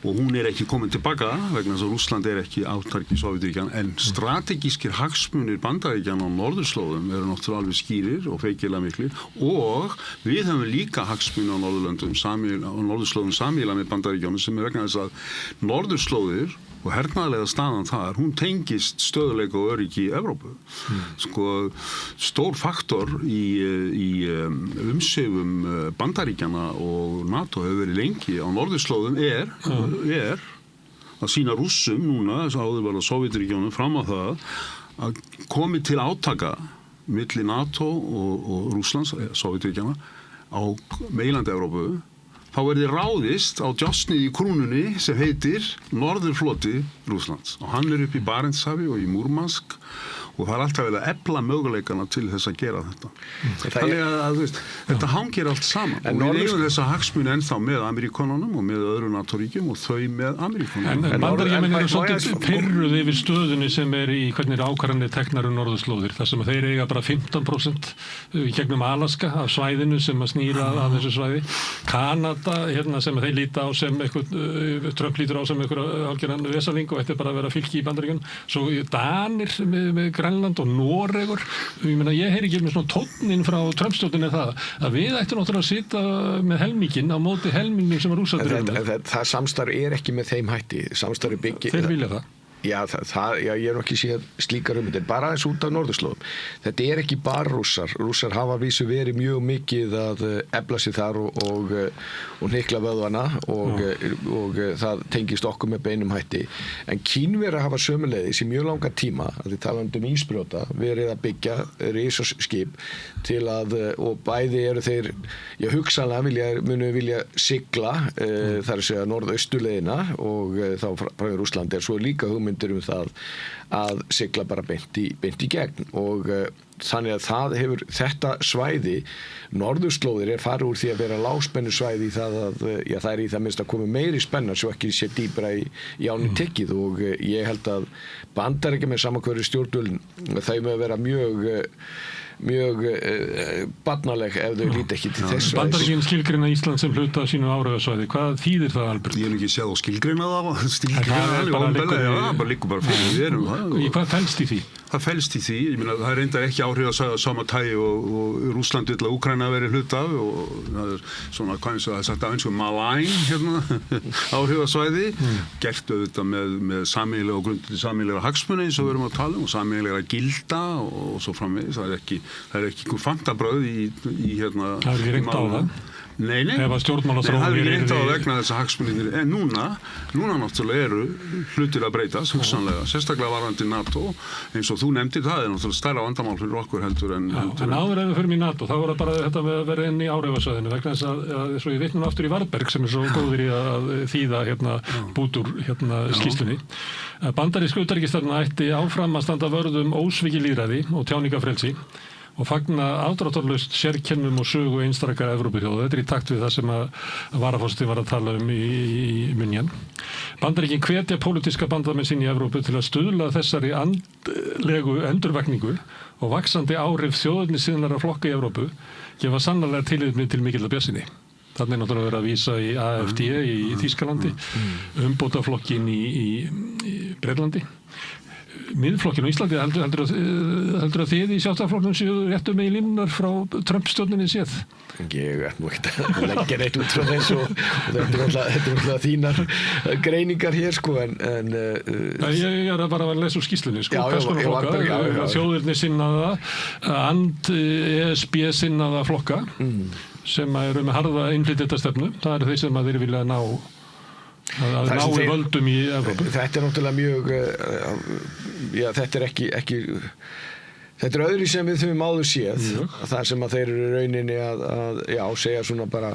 og hún er ekki komin tilbaka vegna þess að Rússland er ekki átarki Sovétríkjanna en strategískir hagsmunir Bandaríkjanna á norðurslóðum eru náttúrulega alveg skýrir og feikilega miklir og við höfum líka hagsmunir á norðurslóðum samíla með Bandaríkjanna sem er vegna þess að norðurslóðir og hernaðarlega staðan þar, hún tengist stöðuleika og öryggi í Evrópu. Sko, stór faktor í umsvifum Bandaríkjanna og NATO hefur verið lengi á norðurslóðum er að sýna Rússum núna, þess að áður var að Sovétríkjunum fram á það að komi til átaka milli NATO og Rússlands, Sovétríkjanna á meginlandi Evrópu þá verði ráðist á djásnið í krúnunni sem heitir Norðurfloti Rússlands og hann er upp í Barentshafi og í Múrmansk og það er alltaf verið að efla möguleikana til þess að gera þetta. Þannig að þetta hangir allt saman og við eigum þessa hagsmuni ennþá með Ameríkonunum og með öðru NATO-ríkjum og þau með Ameríkonunum. En Bandaríkjamenn eru svolítið pirruð yfir stöðunni sem er í hvernig ákvarðanir teknar norðurslóðir þar sem þeir eiga bara 15% í gegnum Alaska af svæðinu sem að snýra af þessu svæði. Kanada sem þeir líta á sem eitthvað Trump lítur á sem eitthvað algjöran vesaling og þetta er bara að vera fylki í Bandaríkjunum. Svo Danir með Grænland og Noregur. Ég heyri ekki með svona tónnin frá Trump-stjórninni það að við ættum náttúrulega að sitja með helminginn á móti helmingin sem að Rússarnir eru með. Það samstarf er ekki með þeim hætti. Samstarf byggir... Þeir vilja það. Já, ég hef ekki séð slíkar hugmyndir, bara aðeins út af norðurslóðum. Þetta ekki bara Rússar. Rússar hafa að vísu verið mjög mikið að efla sig þar og hnykla vöðvana og það tengist okkur með beinum hætti. En Kínverjar hafa sömuleiðis í mjög langa tíma, að þið talandi ísbrjóta, verið að byggja risaskip til að, og bæði eru þeir, hugsanlega munu vilja sigla, þar að segja norðausturleiðina og þá frá Rússlandi, svo líka hugmyndir það að sigla bara beint í gegn og þannig að það hefur þetta svæði, norðurslóðir farið úr því að vera lágspennusvæði í það að, það í það minnst að koma meiri spenna svo ekki sé dýpra í áni tekið og ég held að Bandaríkjamenn með sama hverju stjórnvölin, þau með vera mjög barnaleg ef þau líti ekki til þess. Bandaríkin skilgreina Ísland sem hluta á sínu áhrifasvæði. Hvað þýðir það, Albert? Ég hef ekki séð á skilgreina það bara liggur bara fyrir við erum það. Hvað felst í því? Það felst í því, ég meina það reyndar ekki áhrifasvæði á sama tagi og Rússland vill að Úkraína veri hluta af og það svona, hvað eins og það sagt af eins og Malæn áhrifasvæði, gert auðvitað með sameiginlega og grundið sameiginlega hagsmuni eins og við erum að tala og sameiginlega gilda og svo framvegis. Það er ekki einhver fantabröð í það er ekki reynt á það. Nei. Ef að stjórnmálaþróun það er ekki reynt á það vegna þess að hagsmunir. En núna náttúrulega eru hlutir að breytast, hugsanlega, sérstaklega varðandi NATO, eins og þú nefndir, það er náttúrulega stærra vandamál fyrir okkur heldur en en áður ef við förum í NATO, þá var það bara þetta með að vera inn í áhrifasvæðinu, vegna þess að svo ég vitnum aftur í Varberg sem er svo góður í að þýða bút úr skýrslunni. Bandarísk utanríkisstefna ætti áfram að standa vörð ósvikið lýðræði og tjáningarfrelsi og fagna afdráttarlaust sérkennum og sögu einstakar Evrópuþjóða. Þetta í takt við það sem að varaforsetinn var að tala í München. Bandaríkin hvetja pólitíska bandamenn sín í Evrópu til að stuðla þessari andlegu endurvakningu og vaxandi áhrif þjóðernissinnaðra flokka í Evrópu gefa sannarlega tilefni til mikillar bjartsýni. Þannig er náttúrulega verið að vísa í AfD í Þýskalandi, umbótaflokkin í Bretlandi. Miðflokkinn á Íslandi heldur að þið í sjálfstæðisflokknum séu réttu megin línunar frá Trump-stjórninni séð? Ég nú ekki að leggja neitt út frá þessu og þetta er alltaf þínar greiningar hér sko en ég er bara að lesa úr skýrslunni sko, hvers konar flokka, þjóðirni sinnaða ESB sinnaða flokka sem eru með harða innflytjendastefnu, það eru þeir sem að þeir vilja ná að ná í völdum í Evrópu. Þetta er náttúrulega mjög þetta er ekki þetta er öðru sem við þurfum áður séð það sem að þeir eru rauninni að segja svona bara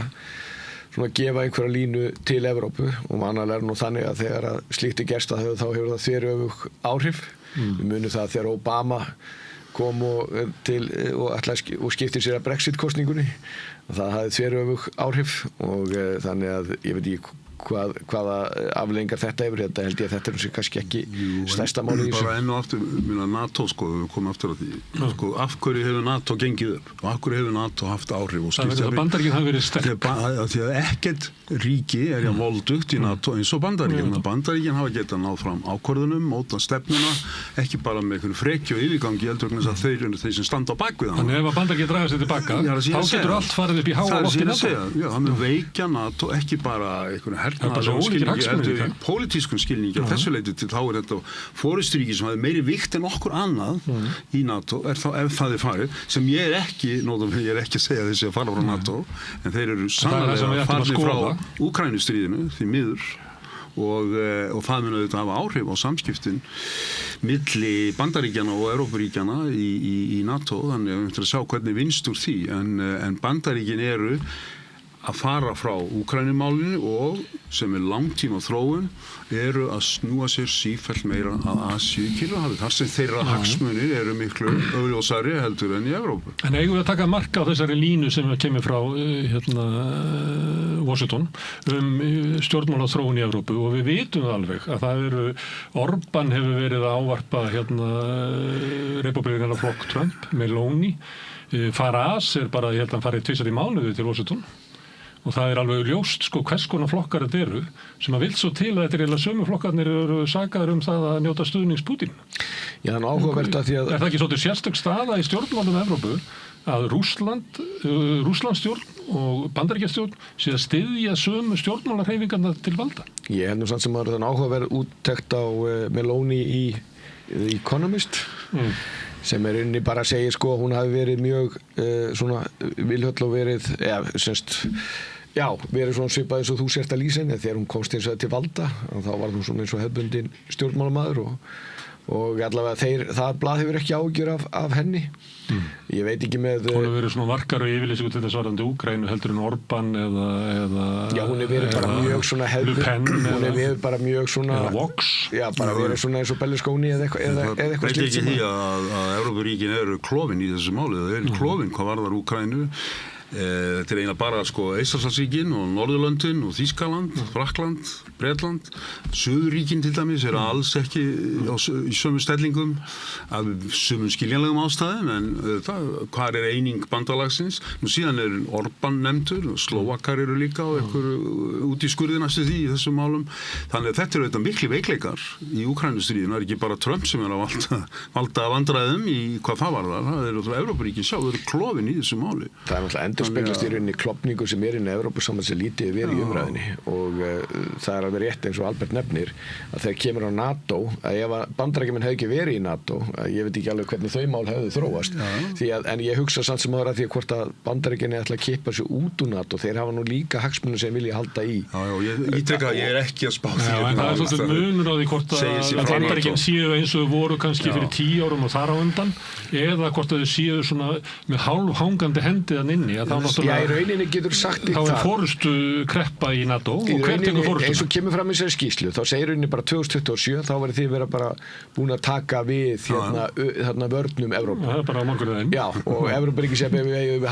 svona gefa einhverja línu til Evrópu og vanalega nú þannig að þegar að slíkt gerst þá hefur það þveröfug áhrif. Við munum það þegar Obama kom og skipti sér að Brexit-kosningunni það hafði þveröfug áhrif og þannig að ég veit ekki hvaða afleiðingar þetta hefur, þetta held ég að þetta er kannski ekki stærsta máli í þessu. Bara enn og aftur, NATO sko, við komum aftur að því, sko, af hverju hefur NATO gengið upp og af hverju hefur NATO haft áhrif og það verður að Bandaríkin hafi verið sterk. Því að ekkert ríki er voldugt í NATO eins og Bandaríkin. Bandaríkin hafa getað náð fram ákvörðunum, móta stefnuna, ekki bara með einhverju frekju og yfirgangi, heldur vegna þess að þeir eru þeir sem standa á bakvið hann. Þannig ef að Bandaríkin draga sig tilbaka, þá getur allt farið upp í háa loft í NATO. Það mun veikja NATO, ekki bara pólitískum skilningi að þessu leyti til þá er þetta forysturíki sem hafi meiri vikt en okkur annað í NATO ef það er farið sem ég er ekki að segja þessi að fara frá NATO en þeir eru sannlega farnir frá Úkrænustríðinu því miður og það mun auðvitað hafa áhrif á samskiptin milli Bandaríkjana og Evrópuríkjana í NATO þannig að við ætlum að sjá hvernig vinst úr því en Bandaríkin eru að fara frá Úkrænumálinu og sem er langtíma þróun eru að snúa sér sífellt meira að Asíu Kyrrahafi þar sem þeirra hagsmunir eru miklu augljósari heldur en í Evrópu. En eigum við að taka mark á þessari línu sem kemur frá Washington stjórnmálaþróun í Evrópu og við vitum alveg að það eru Orbán hefur verið að ávarpa republikana flokk Trump, Meloni Farage er bara, ég held að hann farið tvisvar í mánuði til Washington og það er alveg ljóst sko hvers konar flokkar þetta eru sem að vill svo til að þetta er eiginlega sömu flokkarnir eru sakaðir það að njóta stuðnings Pútín. Já, það er áhugavert að því að er það ekki svolítið sérstök staða í stjórnmálum Evrópu að Rússlandsstjórn og Bandaríkjastjórn sé að styðja sömu stjórnmálahreyfingarna til valda. Ég held nú samt sem að þann áhugaverð úttekt á Meloni í The Economist sem inni bara segir sko hún hafi verið mjög svona vilhöll og verið verið svona svipað eins og þú sért að lýsa henni þegar hún komst eins og til valda og þá var hún svona eins og hefðbundin stjórnmálamaður og allavega það blað hefur ekki ágjör af henni. Ég veit ekki með... Hún hefur verið svona varkar og yfirlýsingu til þess varðandi Úkraínu heldur en Orbán eða... Já, hún hefur verið bara mjög svona hefðbundin, hún hefur verið bara mjög svona... Eða Vox. Já, bara verið svona eins og Berlusconi eða eitthvað slíkt. Veit ekki því að Evrópuríkin eru klofin í þessu máli, það eru klofin hvað varðar Úkraínu. Þetta eiginlega bara sko Eystrasaltsríkin og Norðurlöndin og Þýskaland, Frakkland, Bretland, Suðurríkin til dæmis eru alls ekki í sömu stellingum af sömu skiljanlegum ástæðum en hvað eining bandalagsins nú síðan Orbán nefndur og Slóvakar eru líka og einhver út í skurði næstu því í þessum málum þannig að þetta auðvitað miklu veikleikar í Úkraínustríðinu, það ekki bara Trump sem að valda vandræðum í hvað það varðar, það eru Evrópuríkin sjálf, þau eru klofin í þessu máli. Speglast í rauninni klofningu sem inn í Evrópusambands sem lítið verið í umræðinni og það alveg rétt eins og Albert nefnir að þegar kemur á NATO að ef Bandaríkjamenn hefði ekki verið í NATO ég veit ekki alveg hvernig þau mál hefðu þróast en ég hugsa samt sem ára því að hvort að Bandaríkjamenn ætla að kippa sig út úr NATO þeir hafa nú líka hagsmunum sem vilja halda í ég ítreka að ég ekki að spá því en það svolítið munur á því hvort að Bandaríkjamenn séu eins og voru kannski fyrir 10 árum og þar á undan eða hvort að þau séu svona með hálfhangandi hendiðan inni Já, í rauninni getur sagt þá forystu kreppa í NATO og hver tekur forystuna? Eins og kemur fram í þessari skýrslu þá segir rauninni bara 2027 þá verður þið vera bara búin að taka við þarna vörnum Evrópu. Það bara á morgunum. Já, og Evrópuríki segja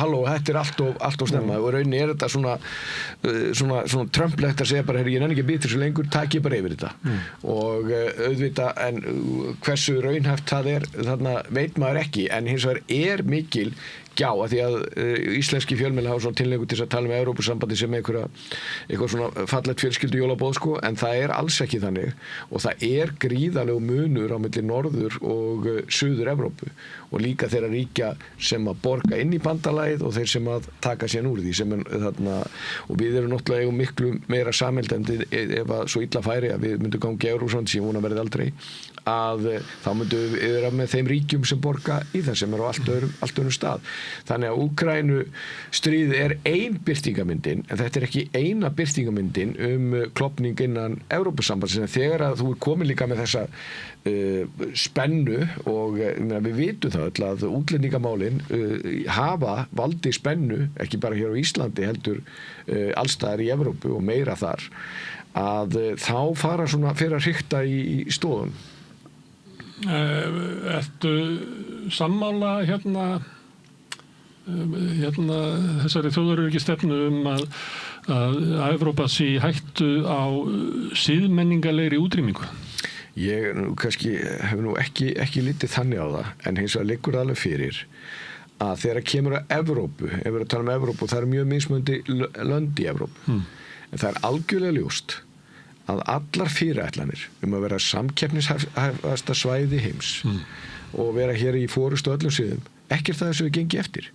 halló, þetta allt of snemma og rauninni þetta svona Trump-legt að segja bara ég nenni ekki að býta þessu lengur, takk ég bara yfir þetta. Og auðvitað en hversu raunhæft það þarna veit maður ekki en hins vegar mikil Já, að því að íslenski fjölmiðlar hafa svona tilhneigingu til að tala um Evrópusambandi sem eitthvað svona fallegt fjölskyldu jólaboð sko, en það alls ekki þannig og það gríðarlegur munur á milli Norður og Suður Evrópu og líka þeirra ríkja sem að borga inn í bandalagið og þeir sem að taka síðan úr því sem þarna og við erum náttúrulega miklu meira samheldandi ef að svo illa færi að við myndum ganga í Evrópusambandi sem vona verði aldrei að þá myndum við vera með þeim ríkjum sem borga í það sem á allt öðrum stað. Þannig að Úkraínu stríð ein birtingamyndin en þetta ekki eina birtingamyndin klofning innan Evrópusambandsins en þegar að þú komin líka með þessa spennu og við vitum það öll að útlendingamálin hafa valdið spennu ekki bara hér á Íslandi heldur allstaðar í Evrópu og meira þar að þá fara svona fyrir að hrikta í stóðum. Ertu sammála þessari þjóðaröryggisstefnu að Evrópa sé hættu á siðmenningalegri útrýmingu? Ég kannski hef nú ekki litið þannig á það en hins vegar liggur alveg fyrir að þegar kemur að Evrópu ef við erum að tala um Evrópu það mjög mismunandi lönd í Evrópu en það algjörlega ljóst að allar fyrirætlanir að vera samkeppnishæfasta svæði heims og vera hér í forystu öllum sviðum ekkert það sem við gengi eftir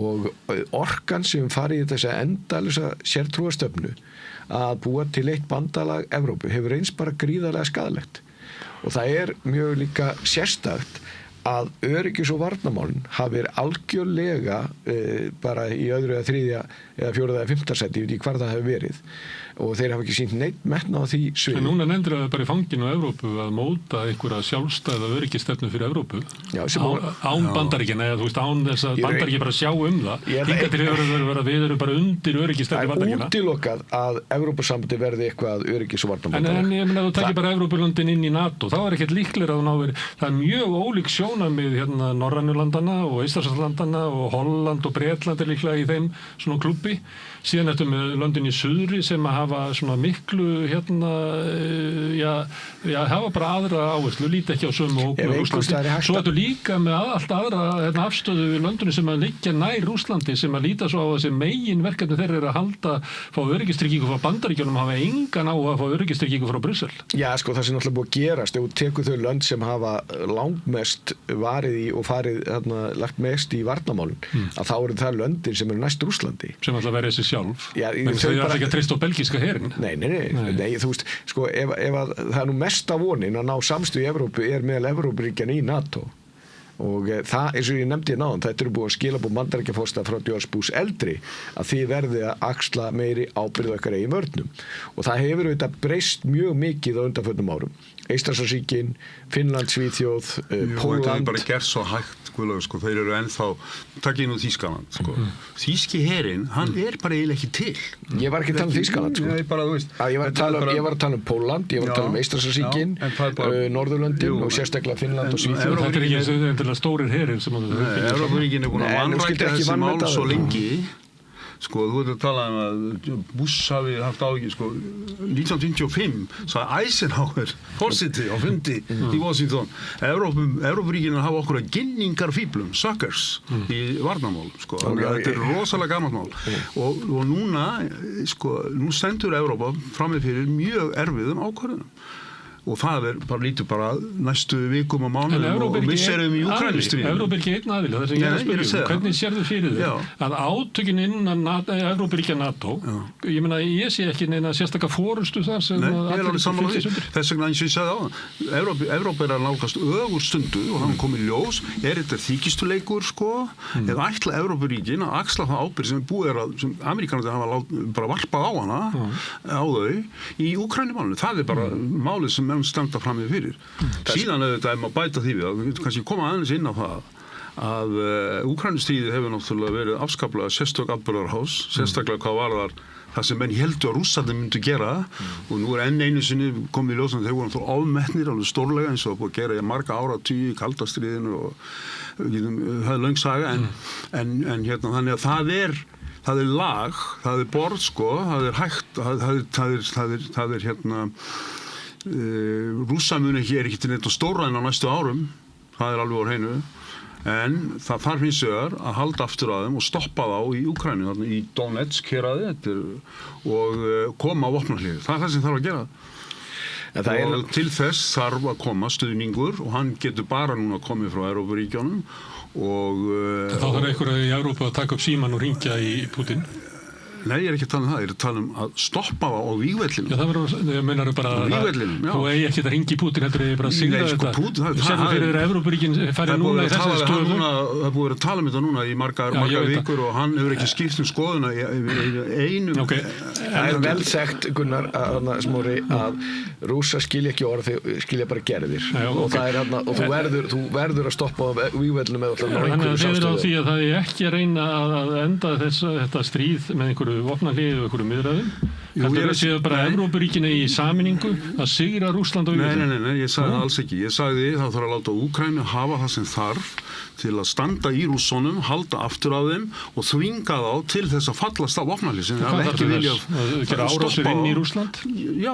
og orkan sem farið í þessa endalausa sértrúarstöfnu að búa til eitt bandalag Evrópu hefur eins bara gríðarlega skaðlegt og það mjög líka sérstakt að öryggis- og varnarmálin hafi verið algjörlega bara í öðru eða þriðja eða fjóraða eða fimmta sæti, ég veit ekki hvar það hefur verið og þeir hafa ekki sýnt neitt metnað á því sviði. En núna nefndir það bara í fanginu á Evrópu að móta einhverja sjálfstæða öryggisstefnu fyrir Evrópu án Bandaríkjanna eða þú veist án þess að Bandaríkja bara sjá það hingað til við erum bara undir öryggisstefnu Bandaríkjanna. Það útilokað að Evrópusambandi verði eitthvað öryggis- og varnarbandalag. En ég meina þú takir bara Evrópulöndin inn í NATO þá ekkert líklega að það mjög ólík sjónarmið Norrænulandana og Eystrasaltslandana og Holland og Bretland líklega í þeim svona klúbbi síðan eftir með löndin í suðri sem að hafa svona miklu hafa bara aðra áherslu, líti ekki á sömu ógn á Rússlandi. Svo ertu líka með allt aðra afstöðu við löndunum sem að liggja nær Rússlandi sem að líta svo á þessi megin verkefni þeirra að halda fá öryggistryggingu frá Bandaríkjunum hafa engan á að fá öryggistryggingu frá Brussel. Já, sko, það sem náttúrulega búið að gerast ef þú tekur þau lönd sem hafa langmest varið í og farið lagt mest í varnarmálum að þá eru það löndin sem eru næst Rússlandi. Sem alltaf verið þessi sjálf. Já, menn þau eru ekki að treysta á belgíska herinn. Nei, þú veist, sko, ef að það er nú mesta vonin að ná samstöðu í Evrópu meðal Evrópuríkjanna í NATO og það, eins og ég nefndi náðan, þetta eru búið að skila búið Bandaríkjaforseta frá George Bush eldri að þið verði að axla meiri ábyrgð okkar eigin vörnum og það hefur auðvitað breyst mjög mikið á undanförnum árum. Eystrasaltsríkin, Finnland, Svíþjóð, Pólland. Það er bara gert svo hægt, Guðlaugur, sko, þeir eru ennþá, takk inn úr Þýskaland, sko. Þýski herinn, hann er bara eiginlega ekki til. Ég var ekki að tala um Þýskaland, sko. Nei, bara, þú veist. Ég var að tala um Pólland, ég var að tala um Eystrasaltsríkin, Norðurlöndin og sérstaklega Finnland og Svíþjóð. Þetta er ekki endilega stórir herir sem að Evrópuríkin er búin að vanrækja þessi mál svo lengi. Sko, þú ert að tala að Bush hafi haft áhyggjur, sko, 1955 sagði Eisenhower forseti á fundi í Washington Evrópuríkinu hafa okkur að ginningarfíblum, suckers í varnarmál, sko, þetta er rosalega gammalt mál og núna, sko, nú stendur Evrópa frammi fyrir mjög erfiðum ákvörðunum og það bara lítur bara næstu vikum og mánuðum og misserum í Úkraínustríðinu. Evrópa er ekki einn aðili, það sem ég er að spyrja hvernig sérðu fyrir þau að átökin innan Evrópuríkja NATO, ég meina ég sé ekki neina sérstakka fórustu þar sem allir fylgist undir. Þess vegna eins og ég sagði á það, Evrópa er að nálgast ögur stundu og hann komið ljós, þetta þykistuleikur, sko, eða ætla Evrópuríkin að axla það ábyrgð sem búið er að, sem Ameríkanarnir hafa bara varpað á hana, á þau, í Úkraínumálinu. Það er bara málið sem standa fram með fyrir. Síðan auðvitað ef maður bæta því við, kannski koma aðeins inn á það að Úkraínustríðið hefur náttúrulega verið afskaplega sérstök atburðarás, sérstaklega hvað varðar það sem menn heldur að Rússarnir myndu gera og nú er enn einu sinni komið í ljós að þeir voru náttúrulega ofmetnir alveg stórlega eins og búið að gera í marga áratugi í kalda stríðinu og það er löng saga en þannig að það er lag, það er borð, sko, það er hægt, það er Rússamuni er ekki til neitt og stórræn á næstu árum, það er alveg á hreinu en það þarf hins vegar að halda aftur að þeim og stoppa þá í Úkraínu, þarna í Donetsk héraði og koma á vopnahléi. Það er það sem þarf að gera. Og til þess þarf að koma stuðningur og hann getur bara núna komið frá Evrópuríkjunum og þá þarf einhverja í Evrópu að taka upp síman og hringja í Putin. Nei, ég er ekki að tala um það, ég er að tala um að stoppa það á vígvellinum. Já, það verður, ég meinar bara á vígvellinum, já. Þú eigi ekki að hringi í Putin, heldur ég bara að sigra þetta. Þú sér það fyrir Evrópuríkin farið núna í þessari stöðu. Það er búið að tala um þetta núna í marga vikur og hann hefur ekki skipt um skoðuna í einu. Það er vel sagt, Gunnar, Smári, að Rússar skilja ekki orð, þeir skilja bara gerðir. Og það er og þú verður að stoppa á vígvellinum eða alltaf ná einhverju samstöðu. Þannig að þið eru á því að það er ekki að reyna að enda þetta stríð með einhverju vopnahléi og einhverju miðræðum. Þetta séu bara Evrópuríkinu í sameiningu að sigra Rússland á vígvellinum. Nei, ég sagði það alls ekki. Ég sagði það þarf að láta Úkraínu hafa það sem þarf til að standa í Rússunum, halda aftur af þeim og þvinga þá til þess að fallast á vopnahléi sem það ekki vilja gera árásir inn í Rússland? Já,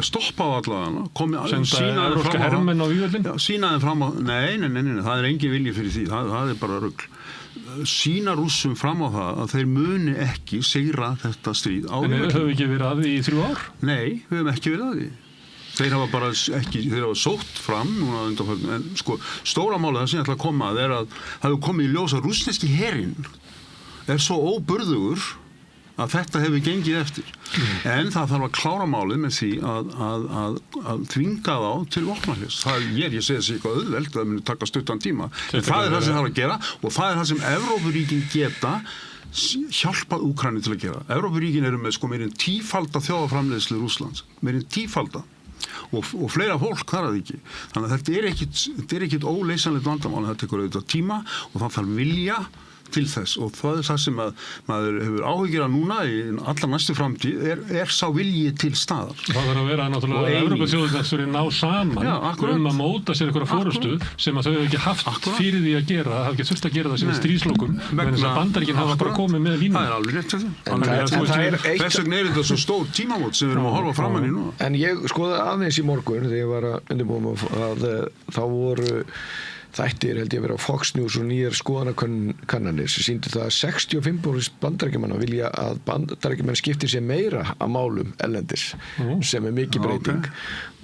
stoppa á allavega. Senda evrópska hermenn á vígvellin? Sýna þeim fram á, nei, það er engin vilji fyrir því, það er bara rugl. Sýna Rússum fram á það að þeir muni ekki sigra þetta stríð á vígvellinum. En höfum við ekki verið að því í 3 ár? Nei, við höfum ekki verið að því. Þeir hafa sótt fram núna undanförnum, en sko, stóra málið það sem ég ætla að koma að er að það hefur komið í ljós að rússneski herinn er svo óburðugur að þetta hefur gengið eftir. En það þarf að klára málið með því að þvinga þá til vopnahlés. Ég segi þessi eitthvað auðvelt, það muni taka stuttan tíma. En það er það sem þarf að gera og það er það sem Evrópuríkin geta hjálpað Úkraínu til að gera. Evrópuríkin eru með meirinn 10-falda þjóðarframleiðslu Rússlands, meirinn 10-falda. Og fleira fólk þar að ekki. Þannig að þetta er ekkit óleysanlegt vandamál, það tekur auðvitað tíma og það þarf vilja, til þess og það það sem að maður hefur áhyggjur af núna í allra næstu framtíð sá vilji til staðar. Það þarf að vera náttúrulega Evrópuþjóðirnar ná saman að móta sér einhverja forystu sem að þau hefur ekki haft fyrir því að gera, það hefur ekki þurft að gera það sem stríðslokum, en þess að Bandaríkin hafa bara komið með línu. Það alveg rétt þess vegna þetta svo stór tímamót sem við erum að horfa framan í núna. En ég skoða aðeins í morgun þegar ég var að undirbúa að þá voru þættir held ég að vera á Fox News og nýjar skoðanakannanir sem sýndu það að 65% Bandaríkjamanna vilja að Bandaríkjamenn skipti sér meira af málum erlendis sem mikið breyting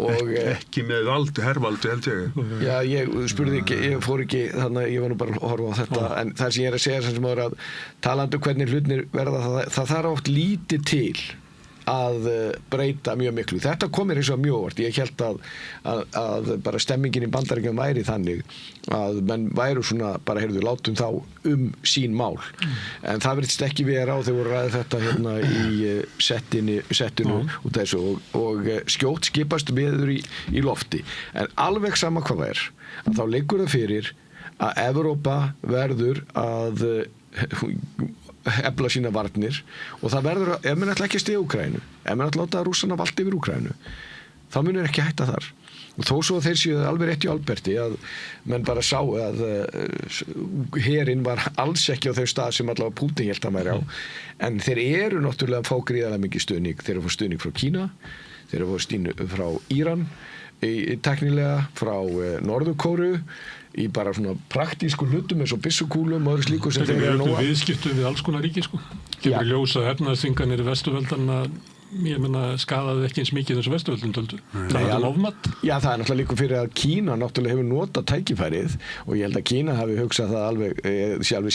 og ekki með hervaldi held ég. Já, ég spurði ekki, ég fór ekki þannig að ég var nú bara að horfa á þetta en það sem ég að segja sem að talandi hvernig hlutnir verða það þarf oft lítið til að breyta mjög miklu. Þetta komir eins og mjög óvart. Ég held að bara stemmingin í Bandaríkjunum væri þannig að menn væru svona bara heyrðu látum þá sín mál. En það virðist ekki vera á þegar voru ræðið þetta hérna í settinu út þessu og skjótt skipast viður í lofti. En alveg sama hvað það að þá liggur það fyrir að Evrópa verður að efla sína varnir og það verður að, ef menn ætla ekki að stiga Úkraínu, ef menn ætla að láta Rússana valda yfir Úkraínu, þá munir ekki hætta þar. Og þó svo að þeir séu alveg rétt í Alberti að menn bara sá að herinn var alls ekki á þau stað sem allavega Pútín hélt að væri á, en þeir eru náttúrulega að fá gríðarlega mikið stuðning. Þeir eru að fá stuðning frá Kína, þeir eru að fá stuðning frá Íran, teknilega frá Norður-Kóreu, í bara svona praktísku hlutum eins og byssukúlum og öðru slíku sem þeir eru nóga. Viðskiptum við alls konar ríki sko. Gefur ljósa efnaðsþvinganir í Vesturveldanna ég meina skadaði ekki eins mikið þessu Vesturveldum töldu. Það er ofmat. Já, það er náttúrulega líka fyrir að Kína náttúrulega hefur notað tækifærið og ég held að Kína hafi hugsað það alveg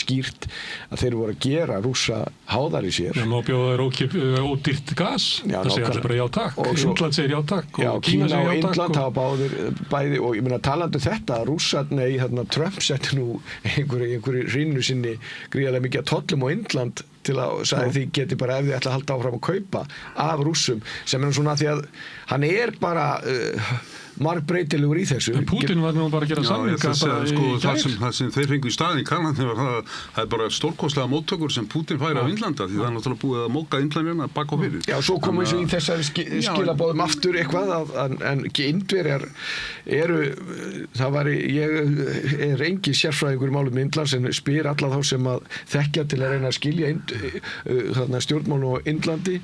skýrt að þeir voru að gera Rússa háðar í sér. Það má bjóða þeir ódýrt gas. Það segir allir bara já takk. Indland segir já takk. Já, Kína og Indland hafa bæði og ég meina talandi þetta að Rússarnir Trump setti nú einhverju rinnu sinni gríðarlega mikið að tollum á Indland til að sagði því geti bara ef þið ætla að halda áfram að kaupa af Rússum sem svona því að hann bara margbreytilegur í þessu. En Pútín var nú bara að gera samninga það sem þeir fengu í staðinn kannandi var það er bara stórkostlega móttökur sem Pútín færi af Indlanda því það er náttúrulega búið að móka Indlandina bak og fyrir. Já, svo komum við í þessari skilabóðum aftur eitthvað en Indverjar eru ég er engi sérfræðingur í málum Indland sem spyr alla þá sem að þekkja til að reyna að skilja stjórnmál og Indlandi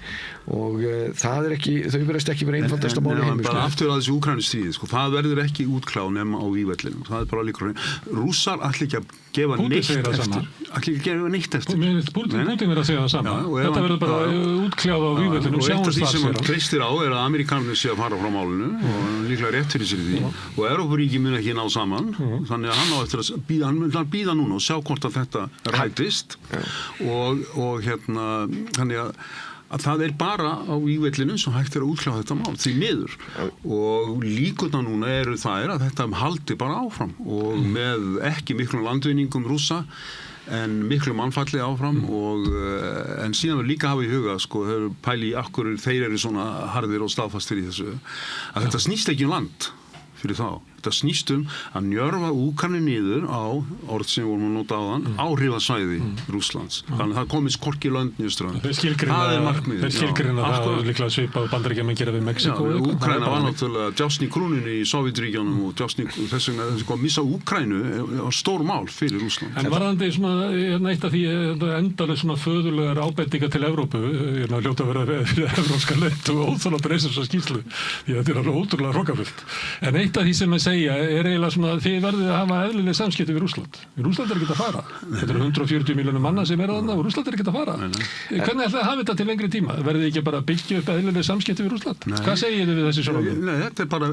og það er ekki, þau verðast ekki verið einfaldasta mál í heimi. Bara aftur að þessu Úkraínustríði, það verður ekki útklá nema á vígvellinum. Það er bara líka Rússar ætla ekki að gefa neitt eftir. Pútín verður að segja það sama. Þetta verður bara útkláð á vígvellinum. Og eitt af því sem hann treystir á er að Amerikanarnir sé að fara frá málinu og líklega rétt fyrir sér því og Evrópuríki mun ekki ná saman þannig að hann á eftir að bíða núna og sjá hvort að þetta rætist og þannig að það er bara á vígvellinu sem hægt að útkláða þetta mál, því miður og líkurnar núna eru þær að þetta haldi bara áfram og með ekki miklum landvinningum Rússa en miklu mannfalli áfram en síðan við líka hafa í huga þeir pæli í akkur þeir eru svona harðir og staðfastir í þessu að þetta snýst ekki land fyrir þá. Þetta snýst að njörfa Úkraínu niður á orð sem vorum að nota á þann áhrifasvæði Rússlands. Þannig að það komist hvorki lönd niður strönd. Það er markmiðið. Þeir skilgreina það líklega svipað Bandaríkjamenn gera við Mexíkó. Úkraína var náttúrulega djásn í krúnunni í Sovétríkjunum og djásn í þess vegna að missa Úkraínu var stór mál fyrir Rússland. En varðandi svona eitt af því endalega svona föðulegar ábendingar til Evrópu, hljóta að vera fyrir evrópska leit og óþála breysa þessa skýrslu. Því þetta er alveg ótrúlega hrokkafullt. En eitt af því sem að segja er eiginlega svona þið verðið að hafa eðlileg samskipti við Rússland. Rússland ekki að fara. Þetta eru 140 milljónir manna sem þarna og Rússland ekki að fara. Hvernig ætlaði að hafa þetta til lengri tíma? Verðið ekki bara að byggja upp eðlileg samskipti við Rússland? Hvað segir þið við þessi sjónarmið? Nei, þetta er bara,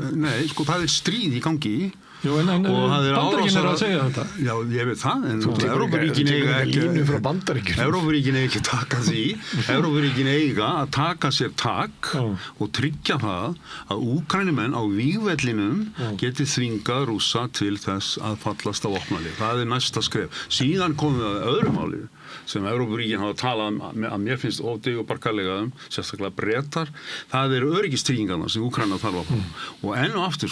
það er stríð í gangi. Jú, en Bandaríkin að segja þetta. Já, ég veit það, en Evrópuríkin eiga ekki að taka því. Evrópuríkin eiga að taka sér tak og tryggja það að Úkraínumenn á vígvellinum geti þvingað Rússa til þess að fallast á vopnalið. Það er næsta skref. Síðan komum við að öðru máli sem Evrópuríkin hafa talað að mér finnst ódeg og barkalega sérstaklega Bretar. Það eru öryggistryggingarnar sem Úkraína þarf að fá. Og enn og aftur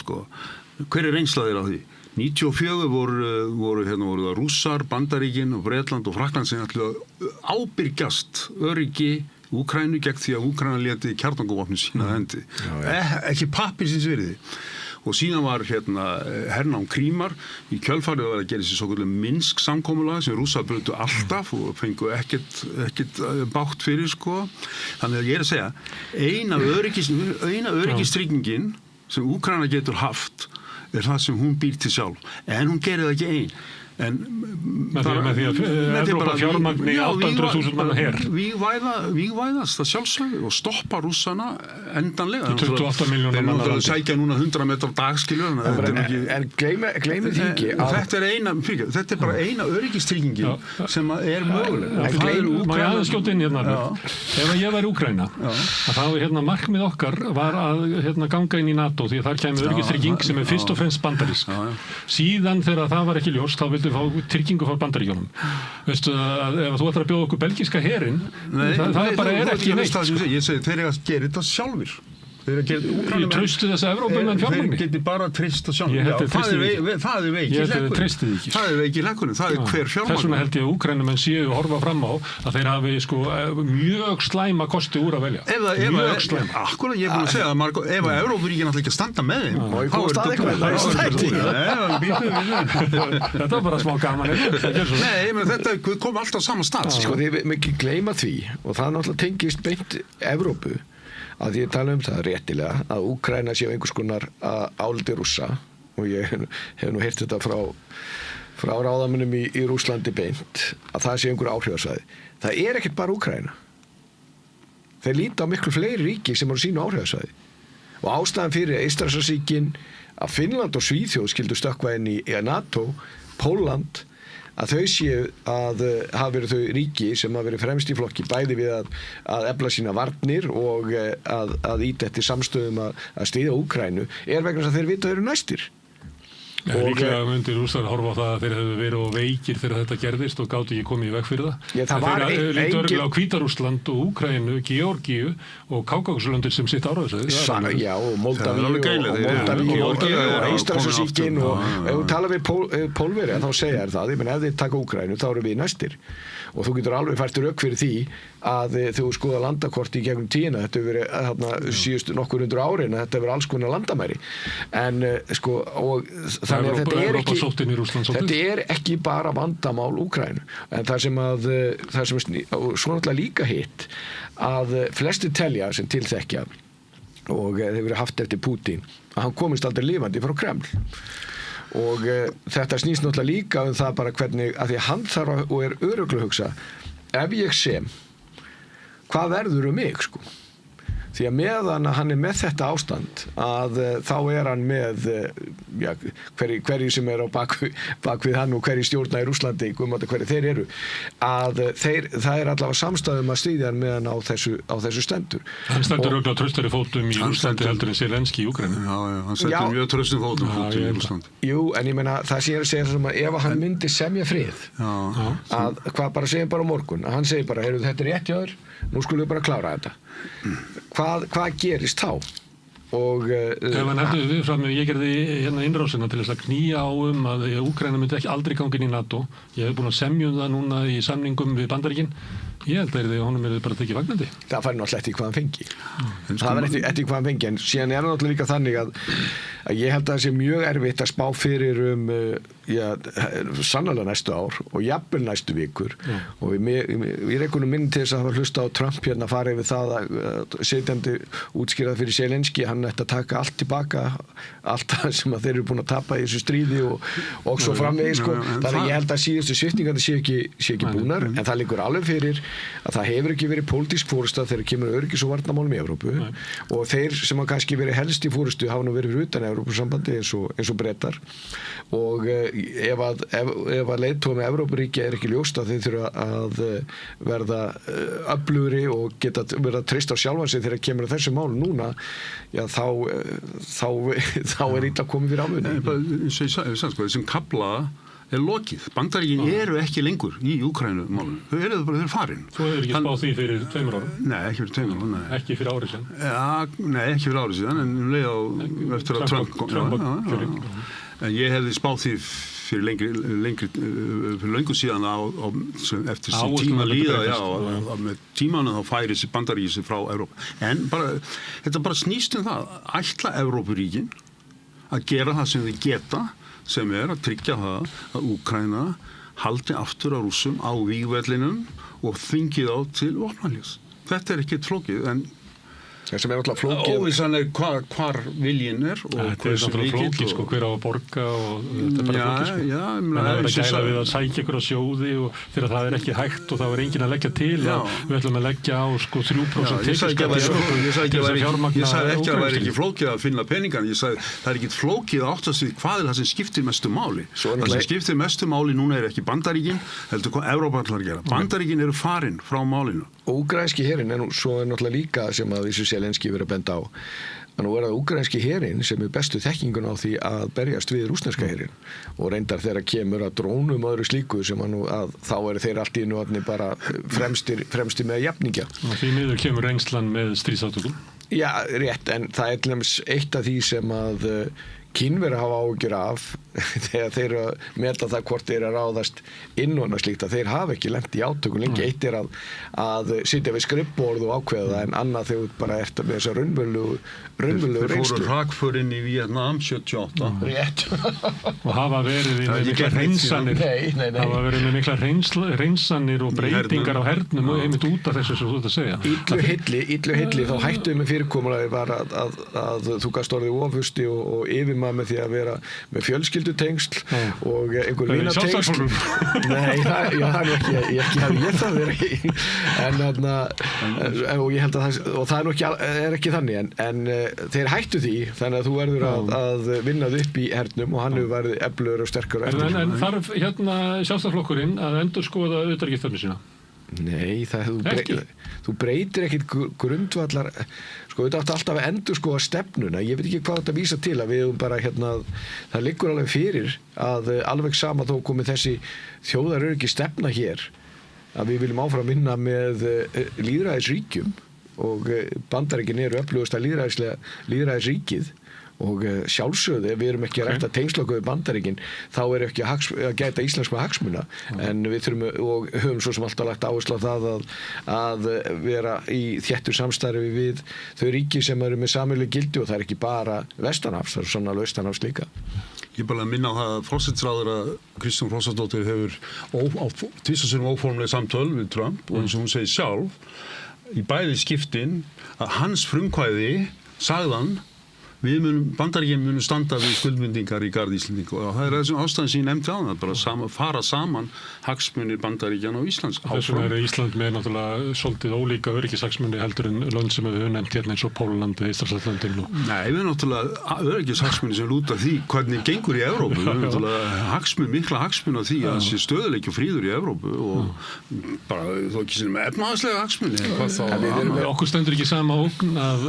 hver er reynsla þeirra á því? 94 voru það Rússar, Bandaríkin og Bretland og Frakkland sem ætluðu að ábyrgjast öryggi Úkraínu gegn því að Úkraína léti kjarnorkuvopnin sína að hendi. Ekki pappirsins virði. Og síðan var hernám Krímar í kjölfarið að gera þessi svokallaða Minsk-samkomulag sem Rússar brutu alltaf og fengu ekkert bátt fyrir, sko. Þannig að ég að segja, eina öryggistryggingin sem Úkraína getur haft það sem hún býr til sjálf. En hún gerir það ekki ein. Með því að Evrópa fjármagni 800.000 manna her. Vígvæðast það sjálfsögðu og stoppa Rússana endanlega. 28 milljónar manna. Þeir sækja núna 100 metrar á dag, skilur. En gleymið því ekki að... Þetta bara eina öryggistryggingin sem er möguleg. Má ég aðeins skjóta inn hérna? Ef ég væri Úkraína, þá markmið okkar var að ganga inn í NATO því að þar kemur öryggistrygging sem fyrst og fremst bandarísk. Síðan þegar það var ekki ljóst, þá vildu fá tryggingu frá Bandaríkjunum. Veistu að ef þú ætlar að bjóða okkur belgíska herinn, það bara ekki neitt. Ég segi, þeir eru að gera þetta sjálfir. Ég traustu þess að Evrópumenn fjármagni. Þeir geti bara treyst á sjálfur. Það er veiki lekkurinn. Það er veiki lekkurinn. Það er hver fjármagn. Þess vegna held ég að Úkraínumenn séu að horfa fram á að þeir hafi mjög slæma kosti úr að velja. Mjög slæma. Akkurat, ég er búin að segja það, ef að Evrópuríkin ætla ekki að standa með þeim. Þetta var bara smá gaman. Nei, þetta kom alltaf á sama stað. Þið ekki gleyma því, og það náttúrulega tengist beint Evrópu, að ég tala það réttilega að Úkraína sé einhvers konar áliti Rússa og ég hef nú heyrt þetta frá ráðamönnum í Rússlandi beint að það sé einhver áhrifasvæði. Það er ekkert bara Úkraína. Þeir líta á miklu fleiri ríki sem eru sínu áhrifasvæði og ástæðan fyrir Eystrasaltsríkin að Finnland og Svíþjóð skildu stökkva inn í NATO, Pólland, að þau séu að hafa verið þau ríki sem hafa verið fremst í flokki bæði við að efla sína varnir og að íta eftir samstöðum að stríða Úkraínu vegna þess að þeir vita að þeir eru næstir. Líklega myndir Rússar horfa á það að þeir hefðu verið veikir þegar þetta gerðist og gátu ekki komið í veg fyrir það. Þeir lítu örgulega á Hvíta-Rússland og Úkraínu, Georgíu og Kákasuslöndin sem sitt áræðisvæði. Já, og Moldavíu og Eystrasaltsríkin og ef þú talar við Pólverja þá segja þér það, ef þeir taka Úkraínu þá eru við næstir. Og þú getur alveg fært rök fyrir því að þú skoða landakort í gegnum tíðina, þetta hefur verið síðust nokkur hundur árin að þetta hefur alls konar landamæri. En og þannig að þetta er ekki bara vandamál Úkraínu. En það sem svo náttúrulega líka hitt að flestir telja sem tilþekkja og þeir verið haft eftir Pútín að hann komist aldrei lifandi frá Kreml. Og þetta snýst náttúrulega líka það bara hvernig, að því að hann þarf og er örugglega að hugsa, ef ég sem, hvað verður mig, sko? Því að meðan að hann er með þetta ástand að þá er hann með hverju sem er á bakvið hann og hverju stjórna í Rússlandi hverju þeir eru að það er allavega samstæðum að stríða hann meðan á þessu stendur. Hann stendur auðvitað traustari fótum í Rússlandi heldur en Zelenský í Úkraínu. Já, hann stendur mjög traustum fótum í Rússlandi. Jú, en ég meina það sé að segja sem að ef hann myndi semja frið að hvað bara segja bara á morgun að hann segir bara, heyrðu þetta er rétt hjá þér, nú skulum við bara klára þetta. Hvað gerist þá? Og ef hann hefði við fram með, ég gerði innrásina til þess að knýja á að Úkraína myndi ekki aldrei ganga inn í NATO. Ég hef búin að semja það núna í samningum við Bandaríkin. Ég held að honum bara tekið vagnandi. Það fær náttúrulega eftir hvað hann fengi. Það var eftir hvað hann fengi, en síðan er náttúrulega líka þannig að ég held að það sé mjög erfitt að spá fyrir sannarlega næstu ár og jafnvel næstu vikur. Og við rekunum minn til þess að hafa hlusta á Trump að fara yfir það að setjandi útskýrað fyrir Zelenský, hann ætti að taka allt tilbaka, allt það sem að þeir eru búin að tapa í þessu stríði og svo framvegis. Þannig ég held að síðustu sviptingandi sé ekki búnar, en það liggur alveg fyrir að það hefur ekki verið pólitísk fórusta þegar kemur öryggis- og varnarmálum í Evrópu og þeir sem hafa kannski verið helst í fórustu hafa nú verið fyrir utan Evrópusambandi eins og Bretar og ef að leiðtogum með Evrópuríkja er ekki ljóst að þeir þurfa að verða öflugri og geta verða treyst á sjálfan sig þegar kemur að þessu mál núna, já þá er illa komið fyrir ámunni. Þessum kafla er lokið. Bandaríkin eru ekki lengur í Úkraínu málum. Þau eru farin. Þú hefur ekki spáð því fyrir 2 árum? Nei, ekki fyrir 2 árum, nei. Ekki fyrir árið síðan? Nei, ekki fyrir árið síðan, en leið á eftir að Trump kom. En ég hefði spáð því fyrir löngu síðan eftir sem tíma líða, með tímanum þá færi þessi Bandaríki frá Evrópu. En þetta bara snýst það, ætla Evrópuríkin að gera það sem þau geta, sem að tryggja það að Úkraína haldi aftur á Rússum á vígvellinum og þvingi þá til vopnahlés. Þetta ekkert flókið, en sem náttúrulega flókið. Óvissan hvar viljinn og þetta náttúrulega flókið, hver á að borga og þetta bara flókið, það er að gæla við að sækja ykkur á sjóði og þegar það ekki hægt og það enginn að leggja til að við ætlum að leggja á 3% tekjuskatt. Ég sagði ekki að það væri ekki flókið að finna peningan, ég sagði það ekki flókið að áttast við hvað það sem skiptir mestu máli. Það sem skiptir mestu máli núna ekki Bandaríkin, heldur hvað Evrópa ætlar að gera. Bandaríkin eru farin frá málinu. Úkraínski herinn svo náttúrulega líka sem að þessu Zelenský verið að benda á. Nú það úkraínski herinn sem bestu þekkingun á því að berjast við rússneska herinn og reyndar þegar kemur að drónum og öðru slíku sem að þá eru þeir allt í einu bara fremstir með jafningja. Og því miður kemur reynslan með stríðsátökum. Já, rétt, en það til dæmis eitt af því sem að Kínverjar hafa áhyggjur af þegar þeir meta það hvort þeir ráðast inn og slíkt að þeir hafa ekki lent í átökum lengi. Eitt að sitja við skrifborð og ákveða það, en annað þegar þú bara ert með þessa raunverulegu reynslu. Þeir fóru hrakförinn í Vietnam 78. Rétt. Og hafa verið með mikla hreinsanir. Hafa verið með mikla hreinsanir og breytingar á hernum og einmitt út af þessu sem þú ert að segja. Illu hilli, þá hættuðu með fyrirkomulagi var að þú gast orðið ofusti og yfirmaður með því að vera með fjölskyldutengsl og einhver vinatengsl. Nei, það er ekki hafi ég það verið. Og ég held að það er ekki þannig, en þeir hættu því, þannig að þú verður að vinna þig upp í hernum og hann hefur verið eflugur og sterkur. En þarf Sjálfstæðisflokkurinn að endurskoða utanríkisstefnu sína? Nei, þú breytir ekkit grundvallar, þetta átti alltaf að endurskoða stefnuna. Ég veit ekki hvað þetta vísa til að við bara það liggur alveg fyrir að alveg sama þó komið þessi þjóðaröryggi stefna hér að við viljum áfram vinna með lýðræðisríkjum og Bandaríkin eru öflugasta lýðræðisríkið og sjálfsögðu, ef við erum ekki að rækta tengsloku við Bandaríkin, þá er ekki að gæta íslenskra hagsmuna, en við þurfum og höfum svo sem alltaf lagt áherslu á það að vera í þéttu samstarfi við þau ríki sem eru með sameiginleg gildi og það er ekki bara vestanhafs, það er sannarlega austanhafs líka. Ég bara minna á það að forsætisráðherra Kristrún Frostadóttir hefur tvisvar óformleg samtöl við Trump og eins og hún segir sjálf í bæði skiptin að hans frumkvæði sagðan Bandaríkin munu standa við skuldbindingar í garð Íslendinga og það er þessum ástæðan sem ég nefndi á það, bara fara saman hagsmunir Bandaríkjana og Íslands. Þessum Ísland með náttúrulega svolítið ólíka öryggishagsmuni heldur en lönd sem við höfum nefnt hérna eins og Pólland, Eystrasaltslöndin. Nei, við náttúrulega öryggishagsmuni sem lúta því hvernig gengur í Evrópu. Við náttúrulega mikla hagsmuni á því að sé stöðuleiki og fríður í Evrópu og bara þó ekki sinni með efnahagslega hagsmuni. Okkur stendur ekki sama ógn af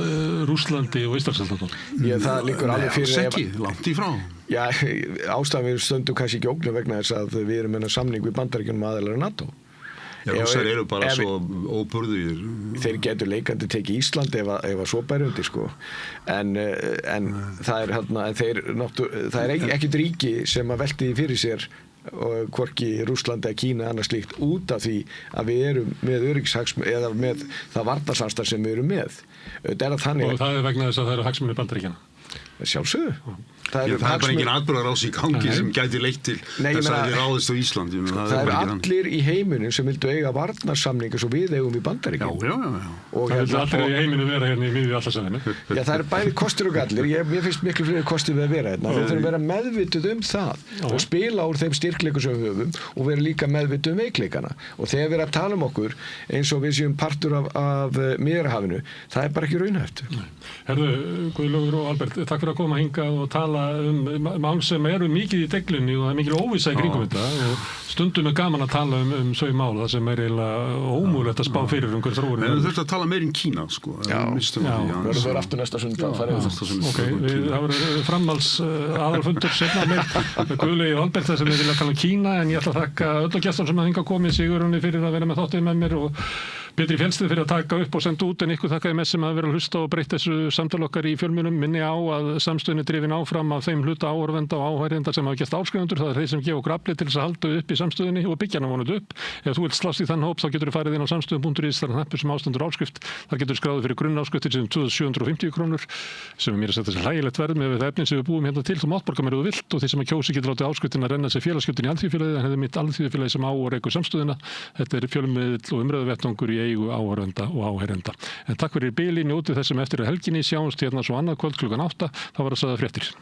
Rússlandi og Eystrasaltslöndin. Það liggur alveg fyrir ekki, langt í frá. Já, ástæðan við stöndum kannski ekki ógnum vegna þess að við erum með samning við Bandaríkjunum aðilar í NATO. Já, þessar eru bara svo óburðir. Þeir getur leikandi tekið Ísland ef svo bærundi, sko. En það er ekkert ríki sem að velti fyrir sér og hvorki Rússland eða Kína annars slíkt út af því að við erum með öryggishagsmuni eða með það varnarsamstarf sem við erum með. Og það er vegna þess að það eru hagsmunir Bandaríkjanna? Sjálfsögðu. Það er bara engin atburðarás í gangi sem gæti leitt til þess að við ráðist á Ísland. Það eru allir í heiminum sem vildu eiga varnarsamninga svo við eigum í Bandaríkjunum. Já. Það vildu allir í heiminum vera hérna í miðju allarsafinu. Já, það eru bæði kostir og gallir. Mér finnst miklu fleiri kostir við að vera hérna. Við þurfum að vera meðvituð það og spila úr þeim styrkleikum sem við höfum og vera líka meðvituð veikleikana. Og þegar við erum að tala okkur eins og við séum partur af Miðjarðarhafinu, það er bara ekki raunhæft. Herðu, Guðlaugur og Albert, takk fyrir að koma hingað og tala mál sem eru mikið í deglunni og það er mikil óvissa í kringum þetta og stundum er gaman að tala þau mál það sem er eiginlega ómögulegt að spá fyrir hver þróunin. En við þurfum að tala meir Kína, sko. Já, við verðum aftur næsta sundag. Ok, það verður framhalds aðalfundur seinna með Guðlaugi og Albert þar sem við vilja tala Kína en ég ætla að þakka öll og gestum sem að hingað komið Sigurunni fyrir að vera með þáttið með mér og Pétri Fjellsteð fyrir að taka upp og senda út en ykkur þakkaði mest sem að vera að hlusta og breyta þessu samtal okkar í fjölmiðlum. Minni á að samstöðin er drifin áfram af þeim hluta áhorfenda og áhærenda sem hafa gert áskrifundur. Það er þeir sem gefa okkur afli til þess að halda upp í samstöðinni og byggja hana vonandi upp. Ef þú vilt slást í þann hóp þá getur þú farið inn á samstöðum.is, þar hnappur sem ástendur áskrift. Þar getur þú skráðið fyrir grunnáskrift sem 2.750 krónur sem er mér að setja sér hlægilegt verð með það efnin sem við búum hérna til. Þú mátt borga mér ef þú vilt og þeir sem að kjósi getur látið áskriftin að renna sér félagsgjöldin í alþýðufélagið en þetta er mitt alþýðufélagið sem á og rekur samstöðina. Þetta er fjölmiðill og umræðuvettvangur í eigu áhorfenda og áheyrenda. En takk fyrir bili, njótið þessum eftir helginni, sjáumst hérna svo annað kvöld klukkan 8, þá var að sagða fréttir.